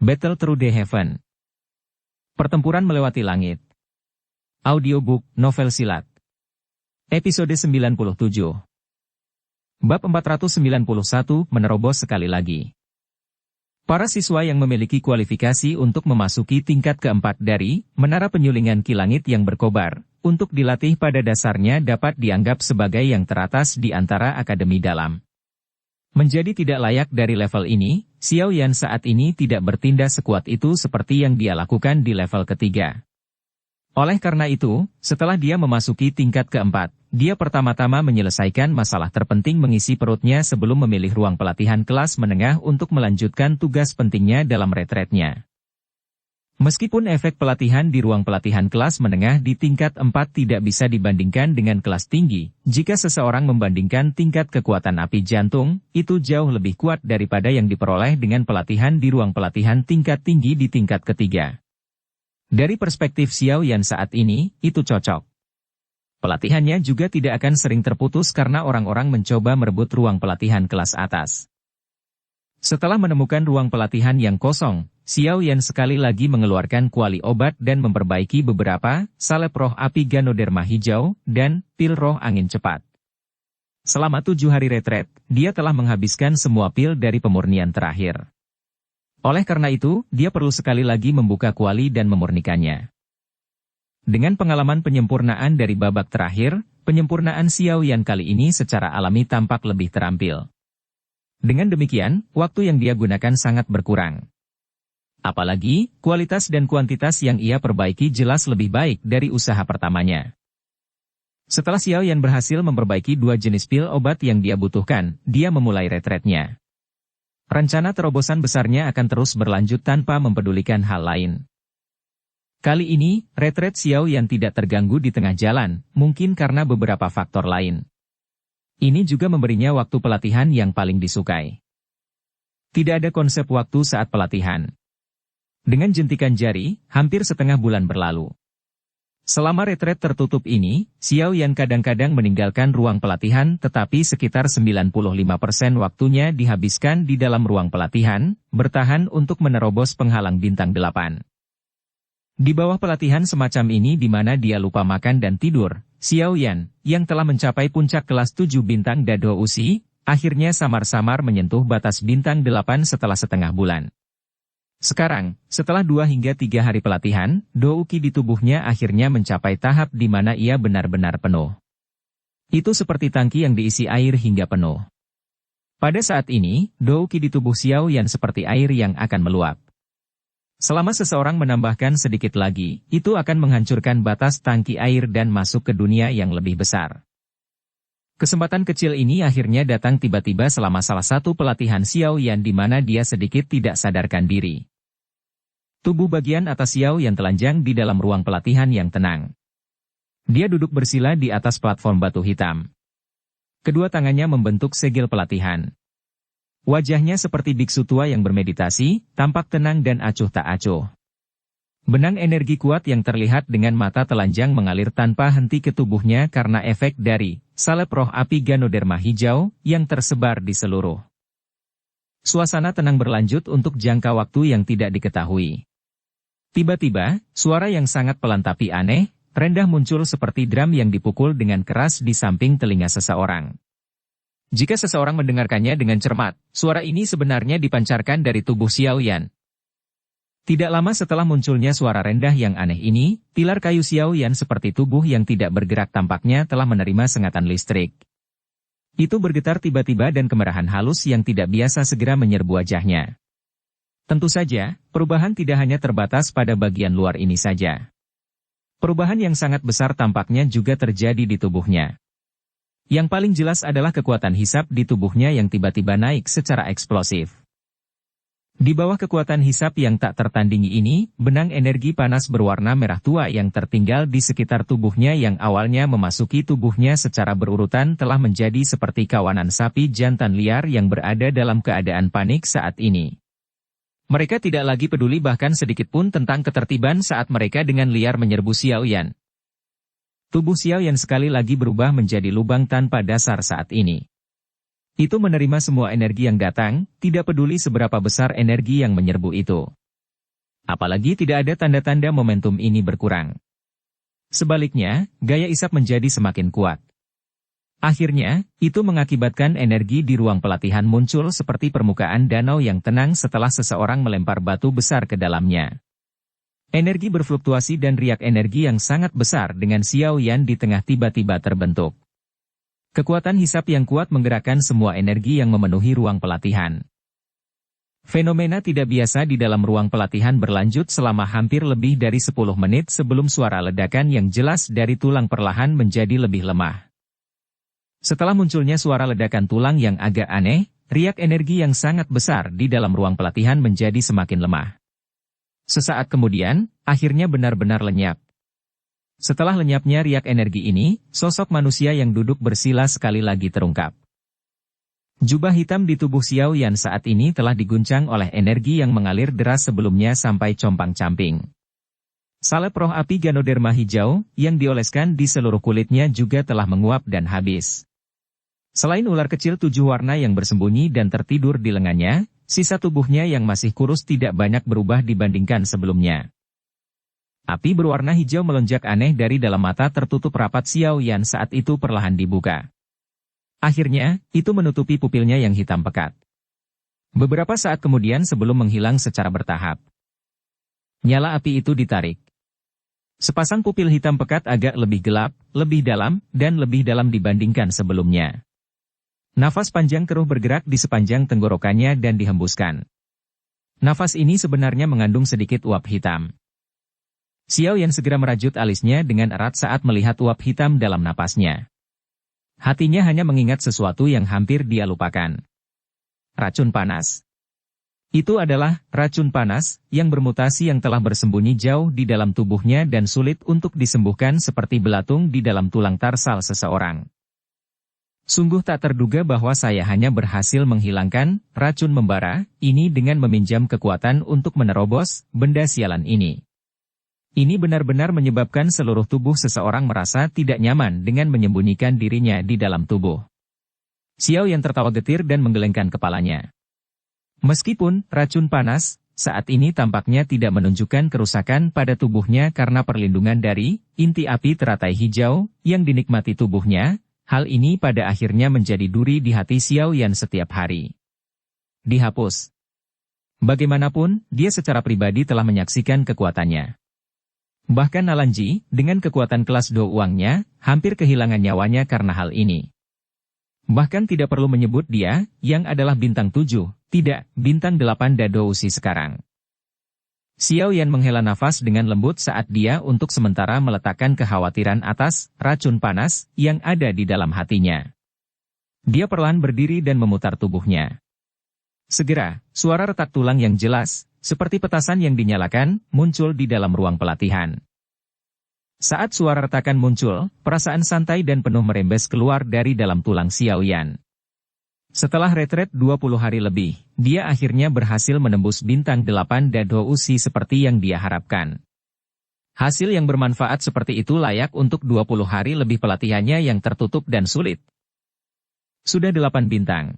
Battle Through the Heaven. Pertempuran melewati langit. Audiobook, novel silat. Episode 97. Bab 491, menerobos sekali lagi. Para siswa yang memiliki kualifikasi untuk memasuki tingkat keempat dari Menara Penyulingan Ki Langit yang berkobar, untuk dilatih pada dasarnya dapat dianggap sebagai yang teratas di antara akademi dalam. Menjadi tidak layak dari level ini, Xiao Yan saat ini tidak bertindak sekuat itu seperti yang dia lakukan di level ketiga. Oleh karena itu, setelah dia memasuki tingkat keempat, dia pertama-tama menyelesaikan masalah terpenting mengisi perutnya sebelum memilih ruang pelatihan kelas menengah untuk melanjutkan tugas pentingnya dalam retretnya. Meskipun efek pelatihan di ruang pelatihan kelas menengah di tingkat 4 tidak bisa dibandingkan dengan kelas tinggi, jika seseorang membandingkan tingkat kekuatan api jantung, itu jauh lebih kuat daripada yang diperoleh dengan pelatihan di ruang pelatihan tingkat tinggi di tingkat ketiga. Dari perspektif Xiao Yan saat ini, itu cocok. Pelatihannya juga tidak akan sering terputus karena orang-orang mencoba merebut ruang pelatihan kelas atas. Setelah menemukan ruang pelatihan yang kosong, Xiao Yan sekali lagi mengeluarkan kuali obat dan memperbaiki beberapa salep roh api Ganoderma hijau dan pil roh angin cepat. Selama 7 hari retret, dia telah menghabiskan semua pil dari pemurnian terakhir. Oleh karena itu, dia perlu sekali lagi membuka kuali dan memurnikannya. Dengan pengalaman penyempurnaan dari babak terakhir, penyempurnaan Xiao Yan kali ini secara alami tampak lebih terampil. Dengan demikian, waktu yang dia gunakan sangat berkurang. Apalagi, kualitas dan kuantitas yang ia perbaiki jelas lebih baik dari usaha pertamanya. Setelah Xiao Yan berhasil memperbaiki 2 jenis pil obat yang dia butuhkan, dia memulai retretnya. Rencana terobosan besarnya akan terus berlanjut tanpa mempedulikan hal lain. Kali ini, retret Xiao Yan tidak terganggu di tengah jalan, mungkin karena beberapa faktor lain. Ini juga memberinya waktu pelatihan yang paling disukai. Tidak ada konsep waktu saat pelatihan. Dengan jentikan jari, hampir setengah bulan berlalu. Selama retret tertutup ini, Xiao Yan kadang-kadang meninggalkan ruang pelatihan tetapi sekitar 95% waktunya dihabiskan di dalam ruang pelatihan, bertahan untuk menerobos penghalang bintang 8. Di bawah pelatihan semacam ini di mana dia lupa makan dan tidur, Xiao Yan, yang telah mencapai puncak kelas 7 bintang Dado Usi, akhirnya samar-samar menyentuh batas bintang 8 setelah setengah bulan. Sekarang, setelah 2 hingga 3 hari pelatihan, Douki di tubuhnya akhirnya mencapai tahap di mana ia benar-benar penuh. Itu seperti tangki yang diisi air hingga penuh. Pada saat ini, Douki di tubuh Xiao Yan seperti air yang akan meluap. Selama seseorang menambahkan sedikit lagi, itu akan menghancurkan batas tangki air dan masuk ke dunia yang lebih besar. Kesempatan kecil ini akhirnya datang tiba-tiba selama salah satu pelatihan Xiao Yan di mana dia sedikit tidak sadarkan diri. Tubuh bagian atas Xiao Yan telanjang di dalam ruang pelatihan yang tenang. Dia duduk bersila di atas platform batu hitam. Kedua tangannya membentuk segel pelatihan. Wajahnya seperti biksu tua yang bermeditasi, tampak tenang dan acuh tak acuh. Benang energi kuat yang terlihat dengan mata telanjang mengalir tanpa henti ke tubuhnya karena efek dari salep roh api Ganoderma hijau yang tersebar di seluruh. Suasana tenang berlanjut untuk jangka waktu yang tidak diketahui. Tiba-tiba, suara yang sangat pelan tapi aneh, rendah muncul seperti drum yang dipukul dengan keras di samping telinga seseorang. Jika seseorang mendengarkannya dengan cermat, suara ini sebenarnya dipancarkan dari tubuh Xiao Yan. Tidak lama setelah munculnya suara rendah yang aneh ini, pilar kayu Xiao Yan seperti tubuh yang tidak bergerak tampaknya telah menerima sengatan listrik. Itu bergetar tiba-tiba dan kemerahan halus yang tidak biasa segera menyerbu wajahnya. Tentu saja, perubahan tidak hanya terbatas pada bagian luar ini saja. Perubahan yang sangat besar tampaknya juga terjadi di tubuhnya. Yang paling jelas adalah kekuatan hisab di tubuhnya yang tiba-tiba naik secara eksplosif. Di bawah kekuatan hisab yang tak tertandingi ini, benang energi panas berwarna merah tua yang tertinggal di sekitar tubuhnya yang awalnya memasuki tubuhnya secara berurutan telah menjadi seperti kawanan sapi jantan liar yang berada dalam keadaan panik saat ini. Mereka tidak lagi peduli bahkan sedikit pun tentang ketertiban saat mereka dengan liar menyerbu Xiao Yan. Tubuh Xiao Yan sekali lagi berubah menjadi lubang tanpa dasar saat ini. Itu menerima semua energi yang datang, tidak peduli seberapa besar energi yang menyerbu itu. Apalagi tidak ada tanda-tanda momentum ini berkurang. Sebaliknya, gaya isap menjadi semakin kuat. Akhirnya, itu mengakibatkan energi di ruang pelatihan muncul seperti permukaan danau yang tenang setelah seseorang melempar batu besar ke dalamnya. Energi berfluktuasi dan riak energi yang sangat besar dengan Xiao Yan di tengah tiba-tiba terbentuk. Kekuatan hisap yang kuat menggerakkan semua energi yang memenuhi ruang pelatihan. Fenomena tidak biasa di dalam ruang pelatihan berlanjut selama hampir lebih dari 10 menit sebelum suara ledakan yang jelas dari tulang perlahan menjadi lebih lemah. Setelah munculnya suara ledakan tulang yang agak aneh, riak energi yang sangat besar di dalam ruang pelatihan menjadi semakin lemah. Sesaat kemudian, akhirnya benar-benar lenyap. Setelah lenyapnya riak energi ini, sosok manusia yang duduk bersila sekali lagi terungkap. Jubah hitam di tubuh Xiao Yan saat ini telah diguncang oleh energi yang mengalir deras sebelumnya sampai compang-camping. Salep roh api Ganoderma hijau, yang dioleskan di seluruh kulitnya juga telah menguap dan habis. Selain ular kecil 7 warna yang bersembunyi dan tertidur di lengannya, sisa tubuhnya yang masih kurus tidak banyak berubah dibandingkan sebelumnya. Api berwarna hijau melonjak aneh dari dalam mata tertutup rapat Xiao Yan saat itu perlahan dibuka. Akhirnya, itu menutupi pupilnya yang hitam pekat. Beberapa saat kemudian sebelum menghilang secara bertahap, nyala api itu ditarik. Sepasang pupil hitam pekat agak lebih gelap, lebih dalam, dan lebih dalam dibandingkan sebelumnya. Nafas panjang keruh bergerak di sepanjang tenggorokannya dan dihembuskan. Nafas ini sebenarnya mengandung sedikit uap hitam. Xiao Yan segera merajut alisnya dengan erat saat melihat uap hitam dalam napasnya. Hatinya hanya mengingat sesuatu yang hampir dia lupakan. Racun panas. Itu adalah racun panas yang bermutasi yang telah bersembunyi jauh di dalam tubuhnya dan sulit untuk disembuhkan seperti belatung di dalam tulang tarsal seseorang. Sungguh tak terduga bahwa saya hanya berhasil menghilangkan racun membara ini dengan meminjam kekuatan untuk menerobos benda sialan ini. Ini benar-benar menyebabkan seluruh tubuh seseorang merasa tidak nyaman dengan menyembunyikan dirinya di dalam tubuh. Xiao Yan tertawa getir dan menggelengkan kepalanya. Meskipun racun panas, saat ini tampaknya tidak menunjukkan kerusakan pada tubuhnya karena perlindungan dari inti api teratai hijau yang dinikmati tubuhnya, hal ini pada akhirnya menjadi duri di hati Xiao Yan setiap hari. Dihapus. Bagaimanapun, dia secara pribadi telah menyaksikan kekuatannya. Bahkan Nalanji, dengan kekuatan kelas Do uangnya, hampir kehilangan nyawanya karena hal ini. Bahkan tidak perlu menyebut dia, yang adalah bintang 7, tidak, bintang 8 Dadousi sekarang. Xiao Yan menghela nafas dengan lembut saat dia untuk sementara meletakkan kekhawatiran atas racun panas yang ada di dalam hatinya. Dia perlahan berdiri dan memutar tubuhnya. Segera, suara retak tulang yang jelas, seperti petasan yang dinyalakan, muncul di dalam ruang pelatihan. Saat suara retakan muncul, perasaan santai dan penuh merembes keluar dari dalam tulang Xiao Yan. Setelah retret 20 hari lebih, dia akhirnya berhasil menembus bintang 8 Dadousi seperti yang dia harapkan. Hasil yang bermanfaat seperti itu layak untuk 20 hari lebih pelatihannya yang tertutup dan sulit. Sudah 8 bintang.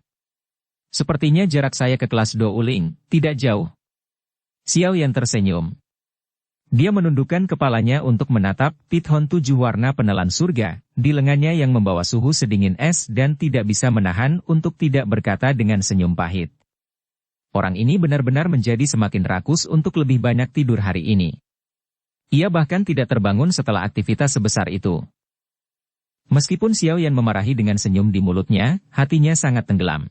Sepertinya jarak saya ke kelas Do Uling tidak jauh. Xiao Yan tersenyum. Dia menundukkan kepalanya untuk menatap pithon 7 warna penelan surga di lengannya yang membawa suhu sedingin es dan tidak bisa menahan untuk tidak berkata dengan senyum pahit. Orang ini benar-benar menjadi semakin rakus untuk lebih banyak tidur hari ini. Ia bahkan tidak terbangun setelah aktivitas sebesar itu. Meskipun Xiao Yan memarahi dengan senyum di mulutnya, hatinya sangat tenggelam.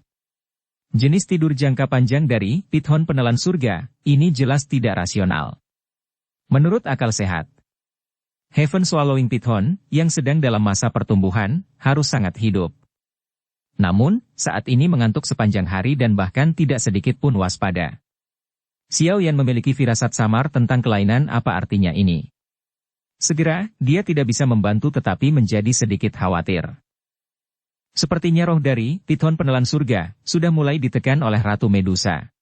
Jenis tidur jangka panjang dari pithon penelan surga, ini jelas tidak rasional. Menurut akal sehat, Heaven Swallowing Pithon, yang sedang dalam masa pertumbuhan, harus sangat hidup. Namun, saat ini mengantuk sepanjang hari dan bahkan tidak sedikit pun waspada. Xiao Yan memiliki firasat samar tentang kelainan apa artinya ini. Segera, dia tidak bisa membantu tetapi menjadi sedikit khawatir. Sepertinya roh dari pithon penelan surga sudah mulai ditekan oleh Ratu Medusa.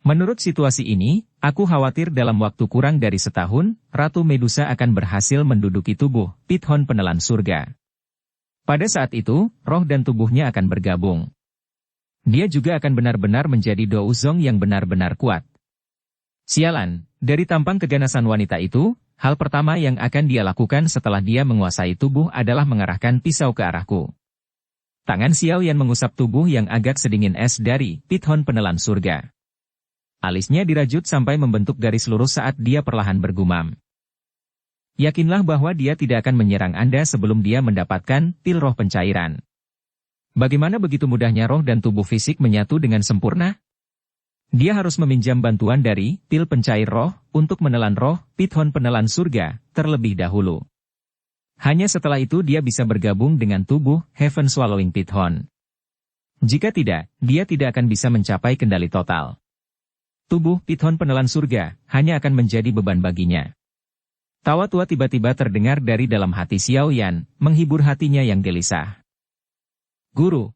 Menurut situasi ini, aku khawatir dalam waktu kurang dari setahun, Ratu Medusa akan berhasil menduduki tubuh pithon penelan surga. Pada saat itu, roh dan tubuhnya akan bergabung. Dia juga akan benar-benar menjadi Douzong yang benar-benar kuat. Sialan, dari tampang keganasan wanita itu, hal pertama yang akan dia lakukan setelah dia menguasai tubuh adalah mengarahkan pisau ke arahku. Tangan Xiao Yan mengusap tubuh yang agak sedingin es dari Pithon penelan surga. Alisnya dirajut sampai membentuk garis lurus saat dia perlahan bergumam. Yakinlah bahwa dia tidak akan menyerang Anda sebelum dia mendapatkan pil roh pencairan. Bagaimana begitu mudahnya roh dan tubuh fisik menyatu dengan sempurna? Dia harus meminjam bantuan dari pil pencair roh untuk menelan roh Pithon penelan surga terlebih dahulu. Hanya setelah itu dia bisa bergabung dengan tubuh Heaven Swallowing Pithon. Jika tidak, dia tidak akan bisa mencapai kendali total. Tubuh Pithon penelan surga hanya akan menjadi beban baginya. Tawa tua tiba-tiba terdengar dari dalam hati Xiao Yan, menghibur hatinya yang gelisah. Guru.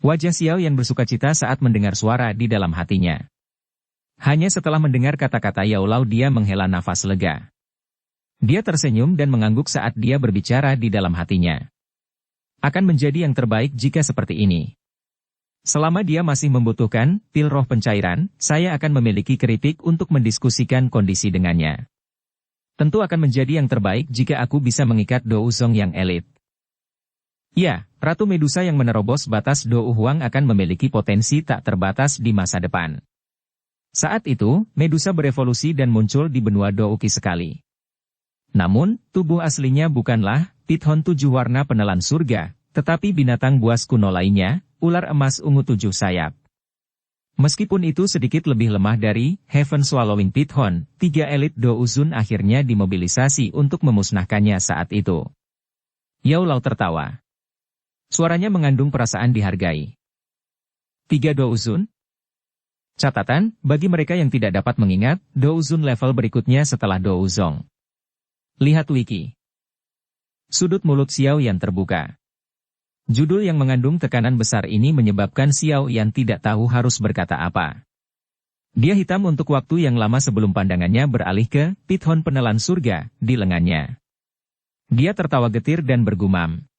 Wajah Xiao Yan bersukacita saat mendengar suara di dalam hatinya. Hanya setelah mendengar kata-kata Yao Lao dia menghela nafas lega. Dia tersenyum dan mengangguk saat dia berbicara di dalam hatinya. Akan menjadi yang terbaik jika seperti ini. Selama dia masih membutuhkan pil roh pencairan, saya akan memiliki keripik untuk mendiskusikan kondisi dengannya. Tentu akan menjadi yang terbaik jika aku bisa mengikat Do Uzong yang elit. Ya, Ratu Medusa yang menerobos batas Do Huang akan memiliki potensi tak terbatas di masa depan. Saat itu, Medusa berevolusi dan muncul di benua Do Uki sekali. Namun, tubuh aslinya bukanlah Pithon 7 warna penelan surga, tetapi binatang buas kuno lainnya, ular emas ungu 7 sayap. Meskipun itu sedikit lebih lemah dari Heaven Swallowing Pithon, 3 elit Do Uzun akhirnya dimobilisasi untuk memusnahkannya saat itu. Yao Lao tertawa. Suaranya mengandung perasaan dihargai. 3 Do Uzun? Catatan, bagi mereka yang tidak dapat mengingat, Do Uzun level berikutnya setelah Do Uzong. Lihat wiki. Sudut mulut Xiao Yan terbuka. Judul yang mengandung tekanan besar ini menyebabkan Xiao Yan tidak tahu harus berkata apa. Dia hitam untuk waktu yang lama sebelum pandangannya beralih ke Pithon penelan surga di lengannya. Dia tertawa getir dan bergumam.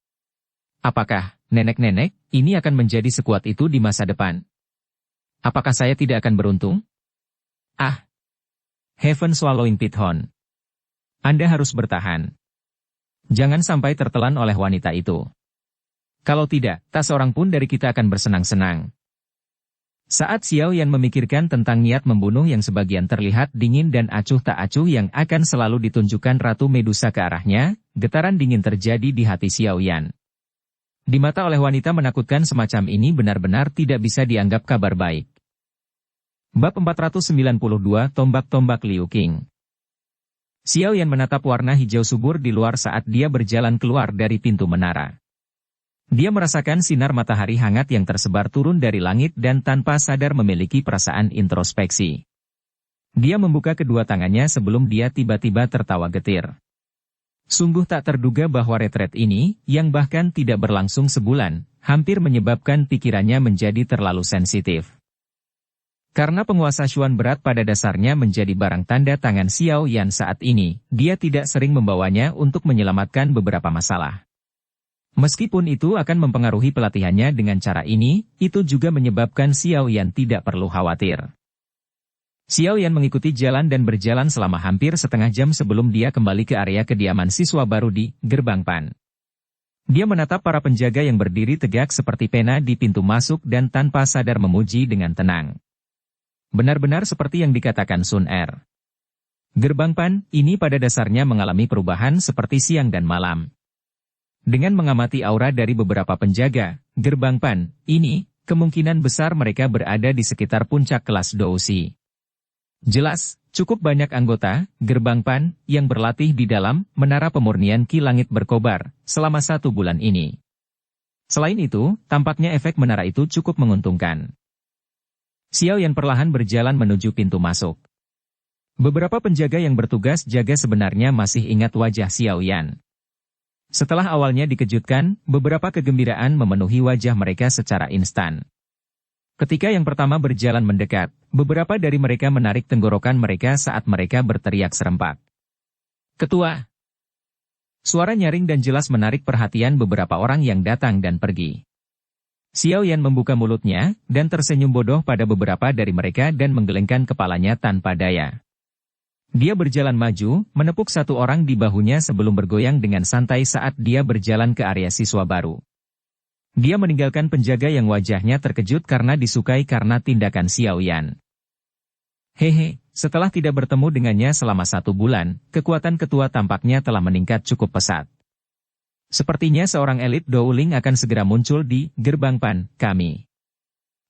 Apakah, nenek-nenek, ini akan menjadi sekuat itu di masa depan? Apakah saya tidak akan beruntung? Ah! Heaven Swallowing Pithon. Anda harus bertahan. Jangan sampai tertelan oleh wanita itu. Kalau tidak, tak seorang pun dari kita akan bersenang-senang. Saat Xiao Yan memikirkan tentang niat membunuh yang sebagian terlihat dingin dan acuh tak acuh yang akan selalu ditunjukkan Ratu Medusa ke arahnya, getaran dingin terjadi di hati Xiao Yan. Di mata oleh wanita menakutkan semacam ini benar-benar tidak bisa dianggap kabar baik. Bab 492 Tombak-Tombak Liu Qing. Xiao Yan menatap warna hijau subur di luar saat dia berjalan keluar dari pintu menara. Dia merasakan sinar matahari hangat yang tersebar turun dari langit dan tanpa sadar memiliki perasaan introspeksi. Dia membuka kedua tangannya sebelum dia tiba-tiba tertawa getir. Sungguh tak terduga bahwa retret ini, yang bahkan tidak berlangsung sebulan, hampir menyebabkan pikirannya menjadi terlalu sensitif. Karena penguasa Xuan berat pada dasarnya menjadi barang tanda tangan Xiao Yan saat ini, dia tidak sering membawanya untuk menyelamatkan beberapa masalah. Meskipun itu akan mempengaruhi pelatihannya dengan cara ini, itu juga menyebabkan Xiao Yan tidak perlu khawatir. Xiao Yan mengikuti jalan dan berjalan selama hampir setengah jam sebelum dia kembali ke area kediaman siswa baru di Gerbang Pan. Dia menatap para penjaga yang berdiri tegak seperti pena di pintu masuk dan tanpa sadar memuji dengan tenang. Benar-benar seperti yang dikatakan Sun Er. Gerbang Pan ini pada dasarnya mengalami perubahan seperti siang dan malam. Dengan mengamati aura dari beberapa penjaga, Gerbang Pan ini, kemungkinan besar mereka berada di sekitar puncak kelas Dousi. Jelas, cukup banyak anggota Gerbang Pan yang berlatih di dalam menara pemurnian Ki Langit berkobar selama 1 bulan ini. Selain itu, tampaknya efek menara itu cukup menguntungkan. Xiao Yan perlahan berjalan menuju pintu masuk. Beberapa penjaga yang bertugas jaga sebenarnya masih ingat wajah Xiao Yan. Setelah awalnya dikejutkan, beberapa kegembiraan memenuhi wajah mereka secara instan. Ketika yang pertama berjalan mendekat, beberapa dari mereka menarik tenggorokan mereka saat mereka berteriak serempak. Ketua! Suara nyaring dan jelas menarik perhatian beberapa orang yang datang dan pergi. Xiao Yan membuka mulutnya, dan tersenyum bodoh pada beberapa dari mereka dan menggelengkan kepalanya tanpa daya. Dia berjalan maju, menepuk satu orang di bahunya sebelum bergoyang dengan santai saat dia berjalan ke area siswa baru. Dia meninggalkan penjaga yang wajahnya terkejut karena disukai karena tindakan Xiao Yan. Hehe, setelah tidak bertemu dengannya selama 1 bulan, kekuatan ketua tampaknya telah meningkat cukup pesat. Sepertinya seorang elit Douling akan segera muncul di gerbang Pan kami.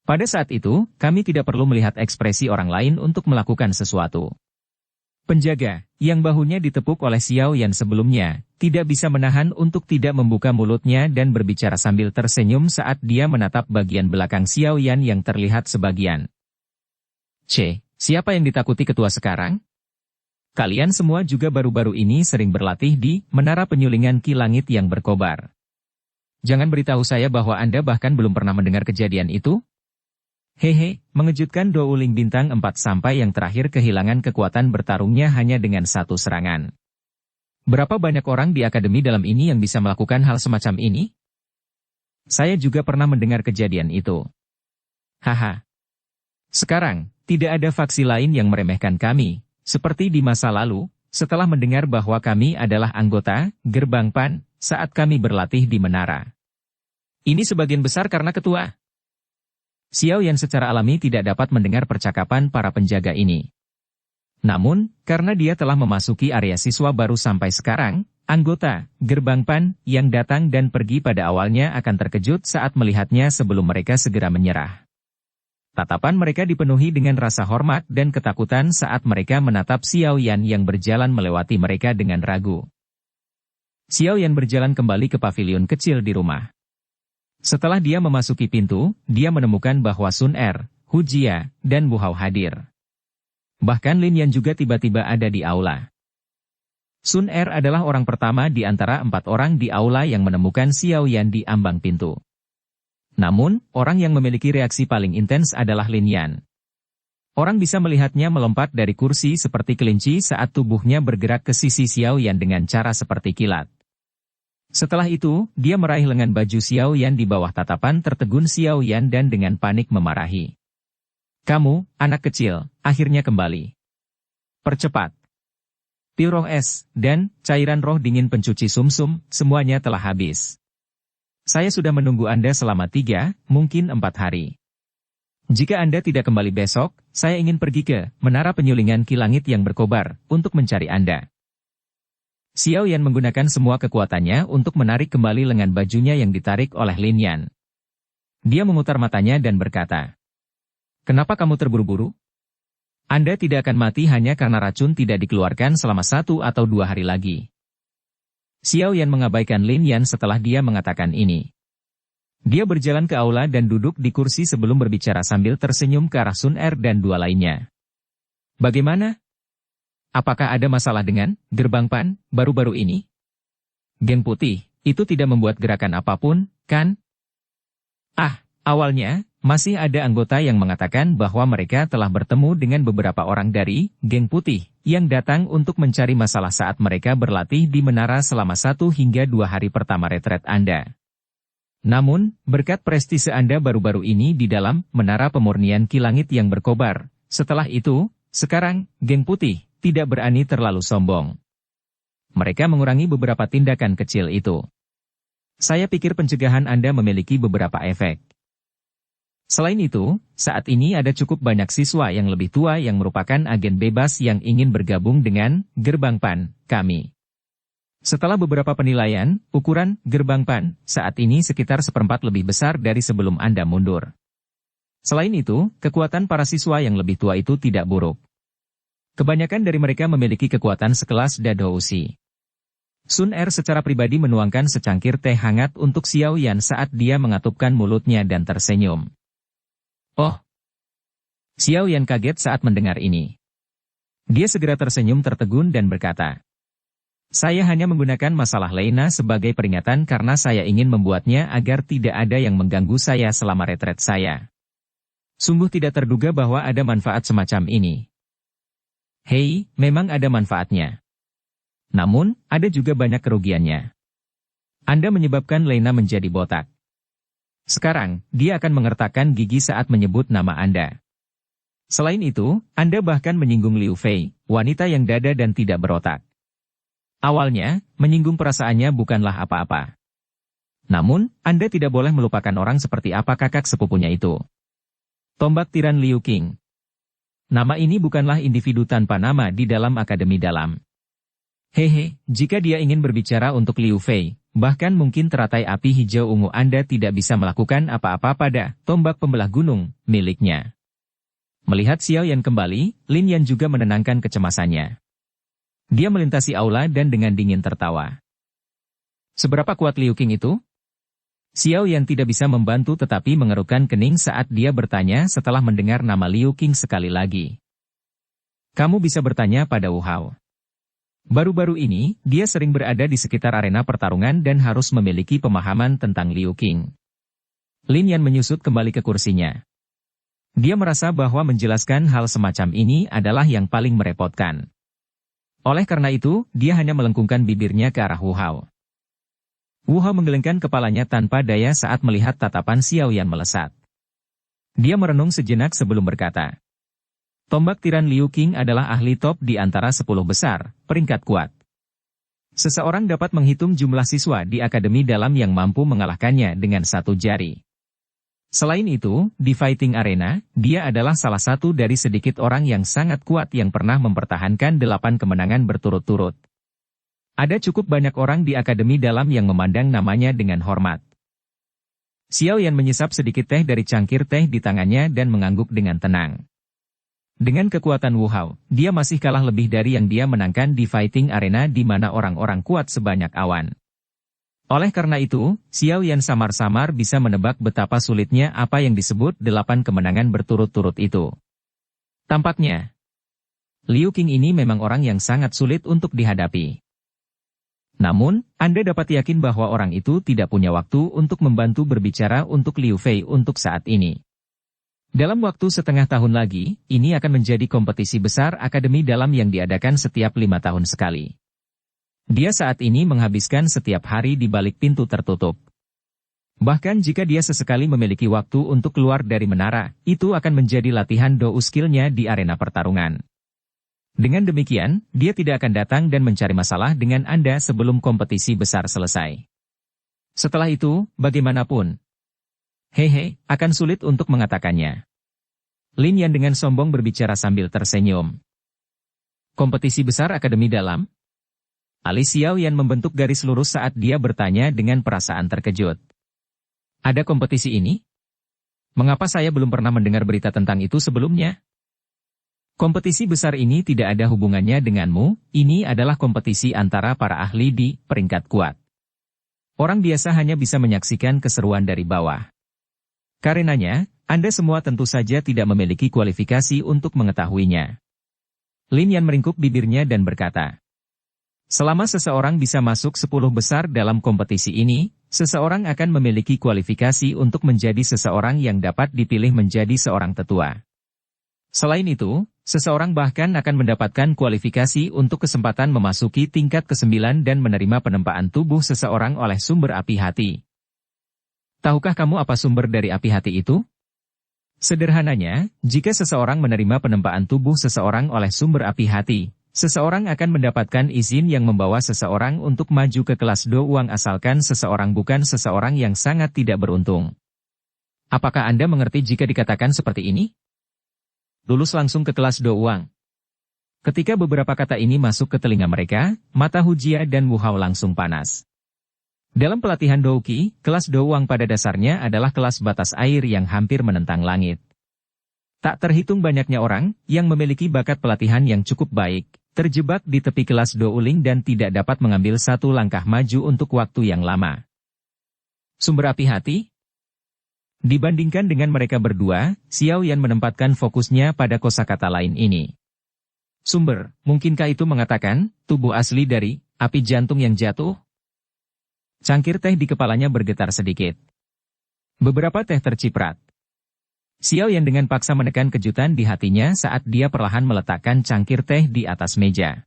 Pada saat itu, kami tidak perlu melihat ekspresi orang lain untuk melakukan sesuatu. Penjaga, yang bahunya ditepuk oleh Xiao Yan sebelumnya, tidak bisa menahan untuk tidak membuka mulutnya dan berbicara sambil tersenyum saat dia menatap bagian belakang Xiao Yan yang terlihat sebagian. Siapa yang ditakuti ketua sekarang? Kalian semua juga baru-baru ini sering berlatih di Menara Penyulingan Ki Langit yang berkobar. Jangan beritahu saya bahwa Anda bahkan belum pernah mendengar kejadian itu? Hehe, mengejutkan Douling bintang 4 sampai yang terakhir kehilangan kekuatan bertarungnya hanya dengan 1 serangan. Berapa banyak orang di akademi dalam ini yang bisa melakukan hal semacam ini? Saya juga pernah mendengar kejadian itu. Haha. Sekarang, tidak ada faksi lain yang meremehkan kami. Seperti di masa lalu, setelah mendengar bahwa kami adalah anggota Gerbang Pan saat kami berlatih di menara. Ini sebagian besar karena ketua. Xiao Yan secara alami tidak dapat mendengar percakapan para penjaga ini. Namun, karena dia telah memasuki area siswa baru sampai sekarang, anggota Gerbang Pan yang datang dan pergi pada awalnya akan terkejut saat melihatnya sebelum mereka segera menyerah. Tatapan mereka dipenuhi dengan rasa hormat dan ketakutan saat mereka menatap Xiao Yan yang berjalan melewati mereka dengan ragu. Xiao Yan berjalan kembali ke pavilion kecil di rumah. Setelah dia memasuki pintu, dia menemukan bahwa Sun Er, Hu Jia, dan Bu Hao hadir. Bahkan Lin Yan juga tiba-tiba ada di aula. Sun Er adalah orang pertama di antara 4 orang di aula yang menemukan Xiao Yan di ambang pintu. Namun, orang yang memiliki reaksi paling intens adalah Lin Yan. Orang bisa melihatnya melompat dari kursi seperti kelinci saat tubuhnya bergerak ke sisi Xiao Yan dengan cara seperti kilat. Setelah itu, dia meraih lengan baju Xiao Yan di bawah tatapan tertegun Xiao Yan dan dengan panik memarahi. Kamu, anak kecil, akhirnya kembali. Percepat. Pil roh es, dan cairan roh dingin pencuci sumsum, semuanya telah habis. Saya sudah menunggu Anda selama 3, mungkin 4 hari. Jika Anda tidak kembali besok, saya ingin pergi ke Menara Penyulingan Ki Langit yang berkobar, untuk mencari Anda. Xiao Yan menggunakan semua kekuatannya untuk menarik kembali lengan bajunya yang ditarik oleh Lin Yan. Dia memutar matanya dan berkata, "Kenapa kamu terburu-buru? Anda tidak akan mati hanya karena racun tidak dikeluarkan selama 1 atau 2 hari lagi." Xiao Yan mengabaikan Lin Yan setelah dia mengatakan ini. Dia berjalan ke aula dan duduk di kursi sebelum berbicara sambil tersenyum ke arah Sun Er dan 2 lainnya. Bagaimana? Apakah ada masalah dengan Gerbang Pan baru-baru ini? Geng Putih, itu tidak membuat gerakan apapun, kan? Awalnya, masih ada anggota yang mengatakan bahwa mereka telah bertemu dengan beberapa orang dari Geng Putih yang datang untuk mencari masalah saat mereka berlatih di menara selama 1 hingga 2 hari pertama retret Anda. Namun, berkat prestise Anda baru-baru ini di dalam Menara Pemurnian Ki Langit yang berkobar, setelah itu, sekarang, Geng Putih tidak berani terlalu sombong. Mereka mengurangi beberapa tindakan kecil itu. Saya pikir pencegahan Anda memiliki beberapa efek. Selain itu, saat ini ada cukup banyak siswa yang lebih tua yang merupakan agen bebas yang ingin bergabung dengan Gerbang Pan kami. Setelah beberapa penilaian, ukuran Gerbang Pan saat ini sekitar 1/4 lebih besar dari sebelum Anda mundur. Selain itu, kekuatan para siswa yang lebih tua itu tidak buruk. Kebanyakan dari mereka memiliki kekuatan sekelas Dadousi. Sun Er secara pribadi menuangkan secangkir teh hangat untuk Xiao Yan saat dia mengatupkan mulutnya dan tersenyum. Oh! Xiao Yan kaget saat mendengar ini. Dia segera tersenyum tertegun dan berkata, "Saya hanya menggunakan masalah Lena sebagai peringatan karena saya ingin membuatnya agar tidak ada yang mengganggu saya selama retret saya. Sungguh tidak terduga bahwa ada manfaat semacam ini." Hei, memang ada manfaatnya. Namun, ada juga banyak kerugiannya. Anda menyebabkan Lena menjadi botak. Sekarang, dia akan mengertakkan gigi saat menyebut nama Anda. Selain itu, Anda bahkan menyinggung Liu Fei, wanita yang dada dan tidak berotak. Awalnya, menyinggung perasaannya bukanlah apa-apa. Namun, Anda tidak boleh melupakan orang seperti apa kakak sepupunya itu. Tombak Tiran Liu Qing. Nama ini bukanlah individu tanpa nama di dalam Akademi Dalam. Hehe, jika dia ingin berbicara untuk Liu Fei, bahkan mungkin teratai api hijau ungu Anda tidak bisa melakukan apa-apa pada tombak pembelah gunung miliknya. Melihat Xiao Yan kembali, Lin Yan juga menenangkan kecemasannya. Dia melintasi aula dan dengan dingin tertawa. Seberapa kuat Liu Qing itu? Xiao Yan tidak bisa membantu tetapi mengerutkan kening saat dia bertanya setelah mendengar nama Liu Qing sekali lagi. Kamu bisa bertanya pada Wu Hao. Baru-baru ini, dia sering berada di sekitar arena pertarungan dan harus memiliki pemahaman tentang Liu Qing. Lin Yan menyusut kembali ke kursinya. Dia merasa bahwa menjelaskan hal semacam ini adalah yang paling merepotkan. Oleh karena itu, dia hanya melengkungkan bibirnya ke arah Wu Hao. Wu Hao menggelengkan kepalanya tanpa daya saat melihat tatapan Xiao Yan melesat. Dia merenung sejenak sebelum berkata. Tombak Tiran Liu Qing adalah ahli top di antara 10 besar, peringkat kuat. Seseorang dapat menghitung jumlah siswa di Akademi Dalam yang mampu mengalahkannya dengan satu jari. Selain itu, di Fighting Arena, dia adalah salah satu dari sedikit orang yang sangat kuat yang pernah mempertahankan 8 kemenangan berturut-turut. Ada cukup banyak orang di Akademi Dalam yang memandang namanya dengan hormat. Xiao Yan menyesap sedikit teh dari cangkir teh di tangannya dan mengangguk dengan tenang. Dengan kekuatan Wu Hao, dia masih kalah lebih dari yang dia menangkan di Fighting Arena di mana orang-orang kuat sebanyak awan. Oleh karena itu, Xiao Yan samar-samar bisa menebak betapa sulitnya apa yang disebut 8 kemenangan berturut-turut itu. Tampaknya, Liu Qing ini memang orang yang sangat sulit untuk dihadapi. Namun, Anda dapat yakin bahwa orang itu tidak punya waktu untuk membantu berbicara untuk Liu Fei untuk saat ini. Dalam waktu setengah tahun lagi, ini akan menjadi kompetisi besar Akademi Dalam yang diadakan setiap 5 tahun sekali. Dia saat ini menghabiskan setiap hari di balik pintu tertutup. Bahkan jika dia sesekali memiliki waktu untuk keluar dari menara, itu akan menjadi latihan dou skillnya di arena pertarungan. Dengan demikian, dia tidak akan datang dan mencari masalah dengan Anda sebelum kompetisi besar selesai. Setelah itu, bagaimanapun, hehe, akan sulit untuk mengatakannya. Lin Yan dengan sombong berbicara sambil tersenyum. Kompetisi besar Akademi Dalam? Alis Xiao Yan membentuk garis lurus saat dia bertanya dengan perasaan terkejut. Ada kompetisi ini? Mengapa saya belum pernah mendengar berita tentang itu sebelumnya? Kompetisi besar ini tidak ada hubungannya denganmu, ini adalah kompetisi antara para ahli di peringkat kuat. Orang biasa hanya bisa menyaksikan keseruan dari bawah. Karenanya, Anda semua tentu saja tidak memiliki kualifikasi untuk mengetahuinya. Lin Yan meringkuk bibirnya dan berkata, selama seseorang bisa masuk 10 besar dalam kompetisi ini, seseorang akan memiliki kualifikasi untuk menjadi seseorang yang dapat dipilih menjadi seorang tetua. Selain itu, seseorang bahkan akan mendapatkan kualifikasi untuk kesempatan memasuki tingkat ke-9 dan menerima penempaan tubuh seseorang oleh sumber api hati. Tahukah kamu apa sumber dari api hati itu? Sederhananya, jika seseorang menerima penempaan tubuh seseorang oleh sumber api hati, seseorang akan mendapatkan izin yang membawa seseorang untuk maju ke kelas Do Uang asalkan seseorang bukan seseorang yang sangat tidak beruntung. Apakah Anda mengerti jika dikatakan seperti ini? Lulus langsung ke kelas Do Uang. Ketika beberapa kata ini masuk ke telinga mereka, mata Hu Jia dan Wu Hao langsung panas. Dalam pelatihan Douqi, kelas Do Uang pada dasarnya adalah kelas batas air yang hampir menentang langit. Tak terhitung banyaknya orang yang memiliki bakat pelatihan yang cukup baik, terjebak di tepi kelas Do Uling dan tidak dapat mengambil satu langkah maju untuk waktu yang lama. Sumber api hati? Dibandingkan dengan mereka berdua, Xiao Yan menempatkan fokusnya pada kosakata lain ini. Sumber, mungkinkah itu mengatakan, tubuh asli dari api jantung yang jatuh? Cangkir teh di kepalanya bergetar sedikit. Beberapa teh terciprat. Xiao Yan dengan paksa menekan kejutan di hatinya saat dia perlahan meletakkan cangkir teh di atas meja.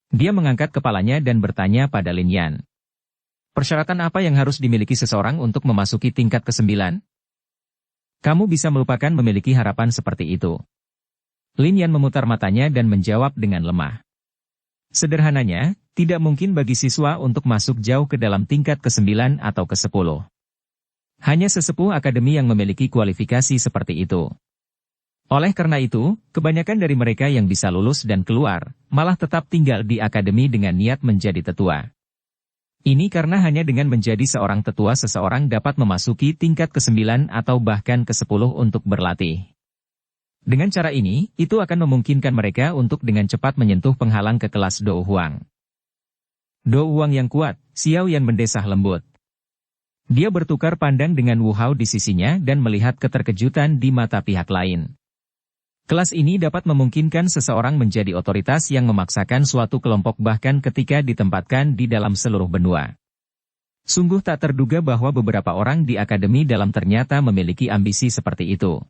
Dia mengangkat kepalanya dan bertanya pada Lin Yan. Persyaratan apa yang harus dimiliki seseorang untuk memasuki tingkat ke-9? Kamu bisa melupakan memiliki harapan seperti itu. Lin Yan memutar matanya dan menjawab dengan lemah. Sederhananya, tidak mungkin bagi siswa untuk masuk jauh ke dalam tingkat ke-9 atau ke-10. Hanya sesepuh akademi yang memiliki kualifikasi seperti itu. Oleh karena itu, kebanyakan dari mereka yang bisa lulus dan keluar, malah tetap tinggal di akademi dengan niat menjadi tetua. Ini karena hanya dengan menjadi seorang tetua seseorang dapat memasuki tingkat ke-9 atau bahkan ke-10 untuk berlatih. Dengan cara ini, itu akan memungkinkan mereka untuk dengan cepat menyentuh penghalang ke kelas Do Huang. Do Huang yang kuat, Xiao Yan mendesah lembut. Dia bertukar pandang dengan Wu Hao di sisinya dan melihat keterkejutan di mata pihak lain. Kelas ini dapat memungkinkan seseorang menjadi otoritas yang memaksakan suatu kelompok bahkan ketika ditempatkan di dalam seluruh benua. Sungguh tak terduga bahwa beberapa orang di akademi dalam ternyata memiliki ambisi seperti itu.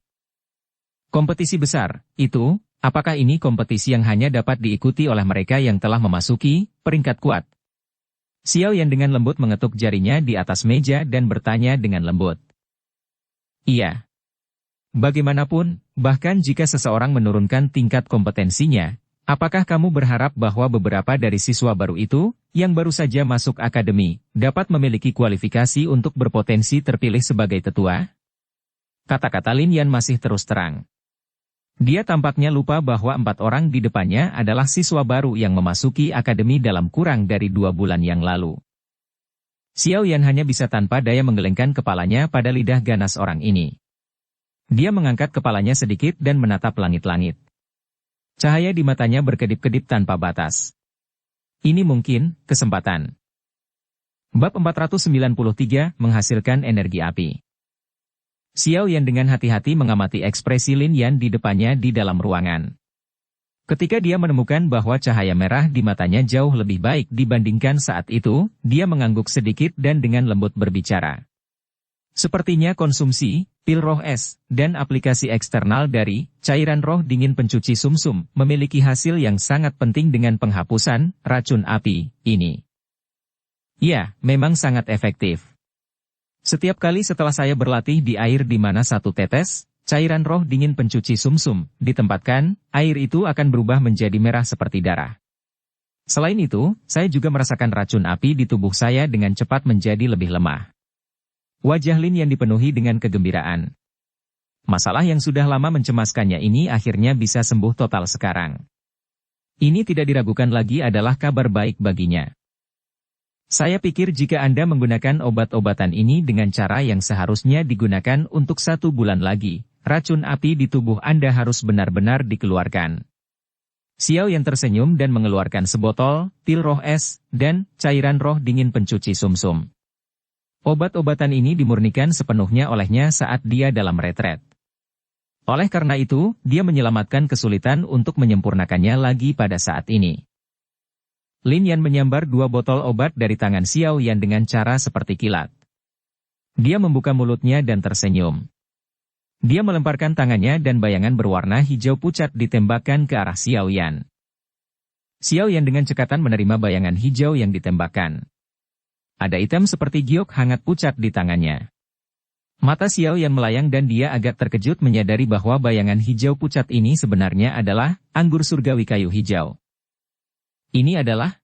Kompetisi besar, itu, apakah ini kompetisi yang hanya dapat diikuti oleh mereka yang telah memasuki peringkat kuat? Xiao Yan dengan lembut mengetuk jarinya di atas meja dan bertanya dengan lembut. Iya. Bagaimanapun, bahkan jika seseorang menurunkan tingkat kompetensinya, apakah kamu berharap bahwa beberapa dari siswa baru itu, yang baru saja masuk akademi, dapat memiliki kualifikasi untuk berpotensi terpilih sebagai tetua? Kata-kata Lin Yan masih terus terang. Dia tampaknya lupa bahwa 4 orang di depannya adalah siswa baru yang memasuki akademi dalam kurang dari 2 bulan yang lalu. Xiao Yan hanya bisa tanpa daya menggelengkan kepalanya pada lidah ganas orang ini. Dia mengangkat kepalanya sedikit dan menatap langit-langit. Cahaya di matanya berkedip-kedip tanpa batas. Ini mungkin kesempatan. Bab 493 menghasilkan energi api. Xiao Yan dengan hati-hati mengamati ekspresi Lin Yan di depannya di dalam ruangan. Ketika dia menemukan bahwa cahaya merah di matanya jauh lebih baik dibandingkan saat itu, dia mengangguk sedikit dan dengan lembut berbicara. Sepertinya konsumsi, pil roh es, dan aplikasi eksternal dari cairan roh dingin pencuci sumsum memiliki hasil yang sangat penting dengan penghapusan racun api ini. Ya, memang sangat efektif. Setiap kali setelah saya berlatih di air di mana 1 tetes, cairan roh dingin pencuci sumsum ditempatkan, air itu akan berubah menjadi merah seperti darah. Selain itu, saya juga merasakan racun api di tubuh saya dengan cepat menjadi lebih lemah. Wajah Lin Yan dipenuhi dengan kegembiraan. Masalah yang sudah lama mencemaskannya ini akhirnya bisa sembuh total sekarang. Ini tidak diragukan lagi adalah kabar baik baginya. Saya pikir jika Anda menggunakan obat-obatan ini dengan cara yang seharusnya digunakan untuk 1 bulan lagi, racun api di tubuh Anda harus benar-benar dikeluarkan. Xiao Yan tersenyum dan mengeluarkan sebotol pil roh es dan cairan roh dingin pencuci sumsum. Obat-obatan ini dimurnikan sepenuhnya olehnya saat dia dalam retret. Oleh karena itu, dia menyelamatkan kesulitan untuk menyempurnakannya lagi pada saat ini. Lin Yan menyambar 2 botol obat dari tangan Xiao Yan dengan cara seperti kilat. Dia membuka mulutnya dan tersenyum. Dia melemparkan tangannya dan bayangan berwarna hijau pucat ditembakkan ke arah Xiao Yan. Xiao Yan dengan cekatan menerima bayangan hijau yang ditembakkan. Ada item seperti giok hangat pucat di tangannya. Mata Xiao Yan melayang dan dia agak terkejut menyadari bahwa bayangan hijau pucat ini sebenarnya adalah anggur surgawi kayu hijau. Ini adalah...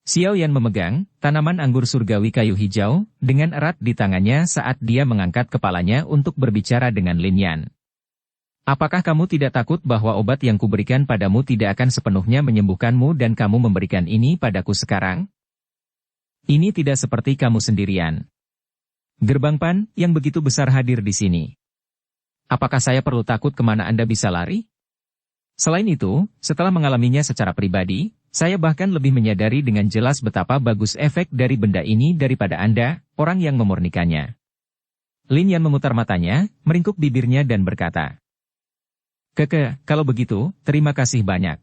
Xiao Yan memegang tanaman anggur surgawi kayu hijau dengan erat di tangannya saat dia mengangkat kepalanya untuk berbicara dengan Lin Yan. Apakah kamu tidak takut bahwa obat yang kuberikan padamu tidak akan sepenuhnya menyembuhkanmu dan kamu memberikan ini padaku sekarang? Ini tidak seperti kamu sendirian. Gerbang Pan yang begitu besar hadir di sini. Apakah saya perlu takut kemana Anda bisa lari? Selain itu, setelah mengalaminya secara pribadi, saya bahkan lebih menyadari dengan jelas betapa bagus efek dari benda ini daripada Anda, orang yang memurnikannya. Lin Yan memutar matanya, meringkuk bibirnya dan berkata, kalau begitu, terima kasih banyak.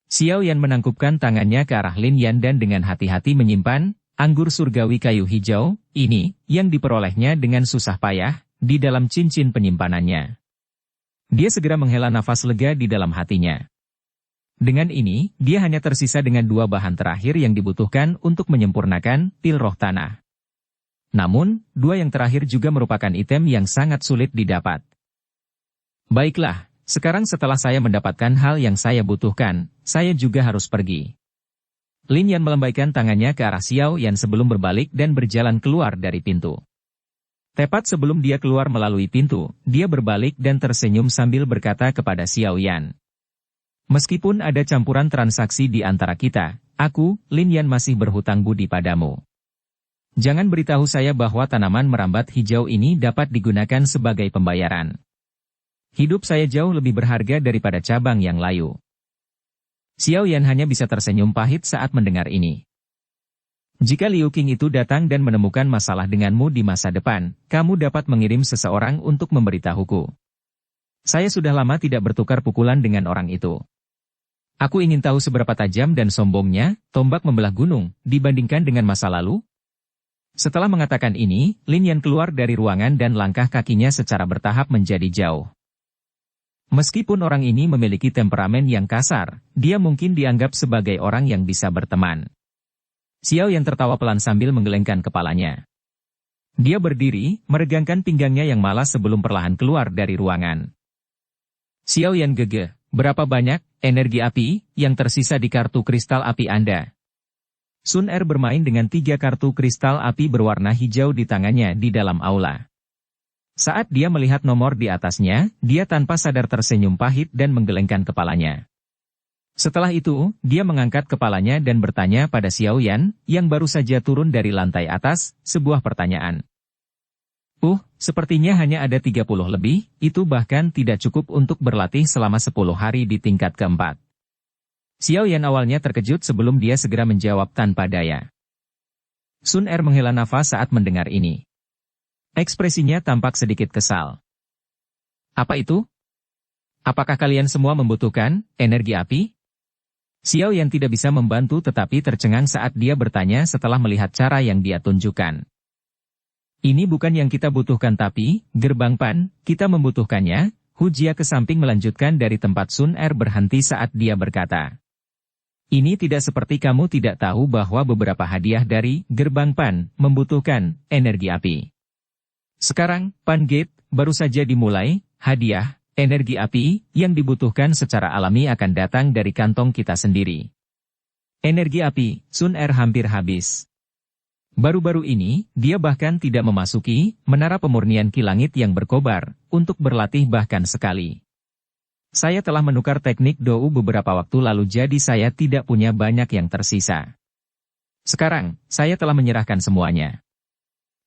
Xiao Yan menangkupkan tangannya ke arah Lin Yan dan dengan hati-hati menyimpan anggur surgawi kayu hijau ini yang diperolehnya dengan susah payah di dalam cincin penyimpanannya. Dia segera menghela nafas lega di dalam hatinya. Dengan ini, dia hanya tersisa dengan dua bahan terakhir yang dibutuhkan untuk menyempurnakan pil roh tanah. Namun, dua yang terakhir juga merupakan item yang sangat sulit didapat. Baiklah, sekarang setelah saya mendapatkan hal yang saya butuhkan, saya juga harus pergi. Lin Yan melambaikan tangannya ke arah Xiao Yan sebelum berbalik dan berjalan keluar dari pintu. Tepat sebelum dia keluar melalui pintu, dia berbalik dan tersenyum sambil berkata kepada Xiao Yan. Meskipun ada campuran transaksi di antara kita, aku, Lin Yan masih berhutang budi padamu. Jangan beritahu saya bahwa tanaman merambat hijau ini dapat digunakan sebagai pembayaran. Hidup saya jauh lebih berharga daripada cabang yang layu. Xiao Yan hanya bisa tersenyum pahit saat mendengar ini. Jika Liu Qing itu datang dan menemukan masalah denganmu di masa depan, kamu dapat mengirim seseorang untuk memberitahuku. Saya sudah lama tidak bertukar pukulan dengan orang itu. Aku ingin tahu seberapa tajam dan sombongnya, tombak membelah gunung, dibandingkan dengan masa lalu. Setelah mengatakan ini, Lin Yan keluar dari ruangan dan langkah kakinya secara bertahap menjadi jauh. Meskipun orang ini memiliki temperamen yang kasar, dia mungkin dianggap sebagai orang yang bisa berteman. Xiao Yan tertawa pelan sambil menggelengkan kepalanya. Dia berdiri, meregangkan pinggangnya yang malas sebelum perlahan keluar dari ruangan. Xiao Yan gegeh, berapa banyak energi api yang tersisa di kartu kristal api Anda? Sun Er bermain dengan 3 kartu kristal api berwarna hijau di tangannya di dalam aula. Saat dia melihat nomor di atasnya, dia tanpa sadar tersenyum pahit dan menggelengkan kepalanya. Setelah itu, dia mengangkat kepalanya dan bertanya pada Xiao Yan, yang baru saja turun dari lantai atas, sebuah pertanyaan. Sepertinya hanya ada 30 lebih, itu bahkan tidak cukup untuk berlatih selama 10 hari di tingkat keempat. Xiao Yan awalnya terkejut sebelum dia segera menjawab tanpa daya. Sun Er menghela nafas saat mendengar ini. Ekspresinya tampak sedikit kesal. Apa itu? Apakah kalian semua membutuhkan energi api? Xiao Yan tidak bisa membantu tetapi tercengang saat dia bertanya setelah melihat cara yang dia tunjukkan. Ini bukan yang kita butuhkan tapi, gerbang Pan, kita membutuhkannya. Hu Jia ke samping melanjutkan dari tempat Sun Er berhenti saat dia berkata. Ini tidak seperti kamu tidak tahu bahwa beberapa hadiah dari gerbang Pan membutuhkan energi api. Sekarang, Pan Gate baru saja dimulai, hadiah, energi api yang dibutuhkan secara alami akan datang dari kantong kita sendiri. Energi api, Sun Er hampir habis. Baru-baru ini, dia bahkan tidak memasuki menara pemurnian Ki Langit yang berkobar untuk berlatih bahkan sekali. Saya telah menukar teknik Dou beberapa waktu lalu jadi saya tidak punya banyak yang tersisa. Sekarang, saya telah menyerahkan semuanya.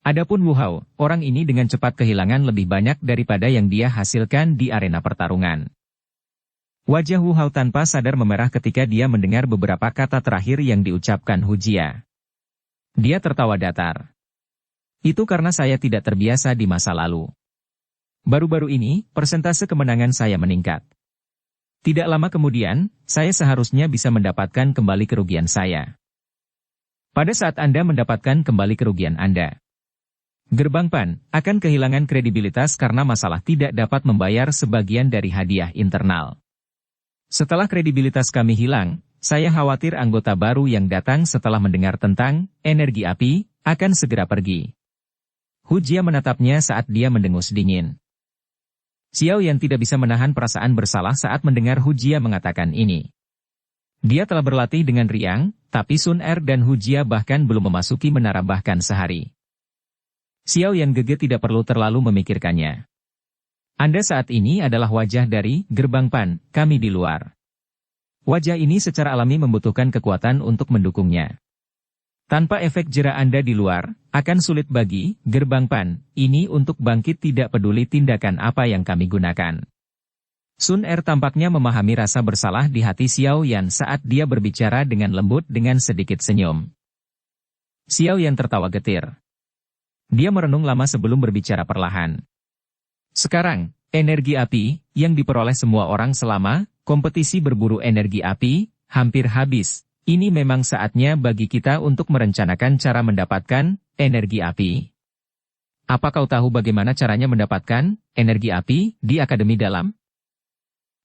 Adapun Wu Hao, orang ini dengan cepat kehilangan lebih banyak daripada yang dia hasilkan di arena pertarungan. Wajah Wu Hao tanpa sadar memerah ketika dia mendengar beberapa kata terakhir yang diucapkan Hu Jia. Dia tertawa datar. Itu karena saya tidak terbiasa di masa lalu. Baru-baru ini, persentase kemenangan saya meningkat. Tidak lama kemudian, saya seharusnya bisa mendapatkan kembali kerugian saya. Pada saat Anda mendapatkan kembali kerugian Anda, gerbang Pan akan kehilangan kredibilitas karena masalah tidak dapat membayar sebagian dari hadiah internal. Setelah kredibilitas kami hilang, saya khawatir anggota baru yang datang setelah mendengar tentang energi api akan segera pergi. Hu Jia menatapnya saat dia mendengus dingin. Xiao Yan tidak bisa menahan perasaan bersalah saat mendengar Hu Jia mengatakan ini. Dia telah berlatih dengan riang, tapi Sun Er dan Hu Jia bahkan belum memasuki menara bahkan sehari. Xiao Yan Gege tidak perlu terlalu memikirkannya. Anda saat ini adalah wajah dari gerbang Pan, kami di luar. Wajah ini secara alami membutuhkan kekuatan untuk mendukungnya. Tanpa efek jera Anda di luar, akan sulit bagi gerbang Pan ini untuk bangkit tidak peduli tindakan apa yang kami gunakan. Sun Er tampaknya memahami rasa bersalah di hati Xiao Yan saat dia berbicara dengan lembut dengan sedikit senyum. Xiao Yan tertawa getir. Dia merenung lama sebelum berbicara perlahan. Sekarang, energi api yang diperoleh semua orang selama kompetisi berburu energi api hampir habis. Ini memang saatnya bagi kita untuk merencanakan cara mendapatkan energi api. Apa kau tahu bagaimana caranya mendapatkan energi api di Akademi Dalam?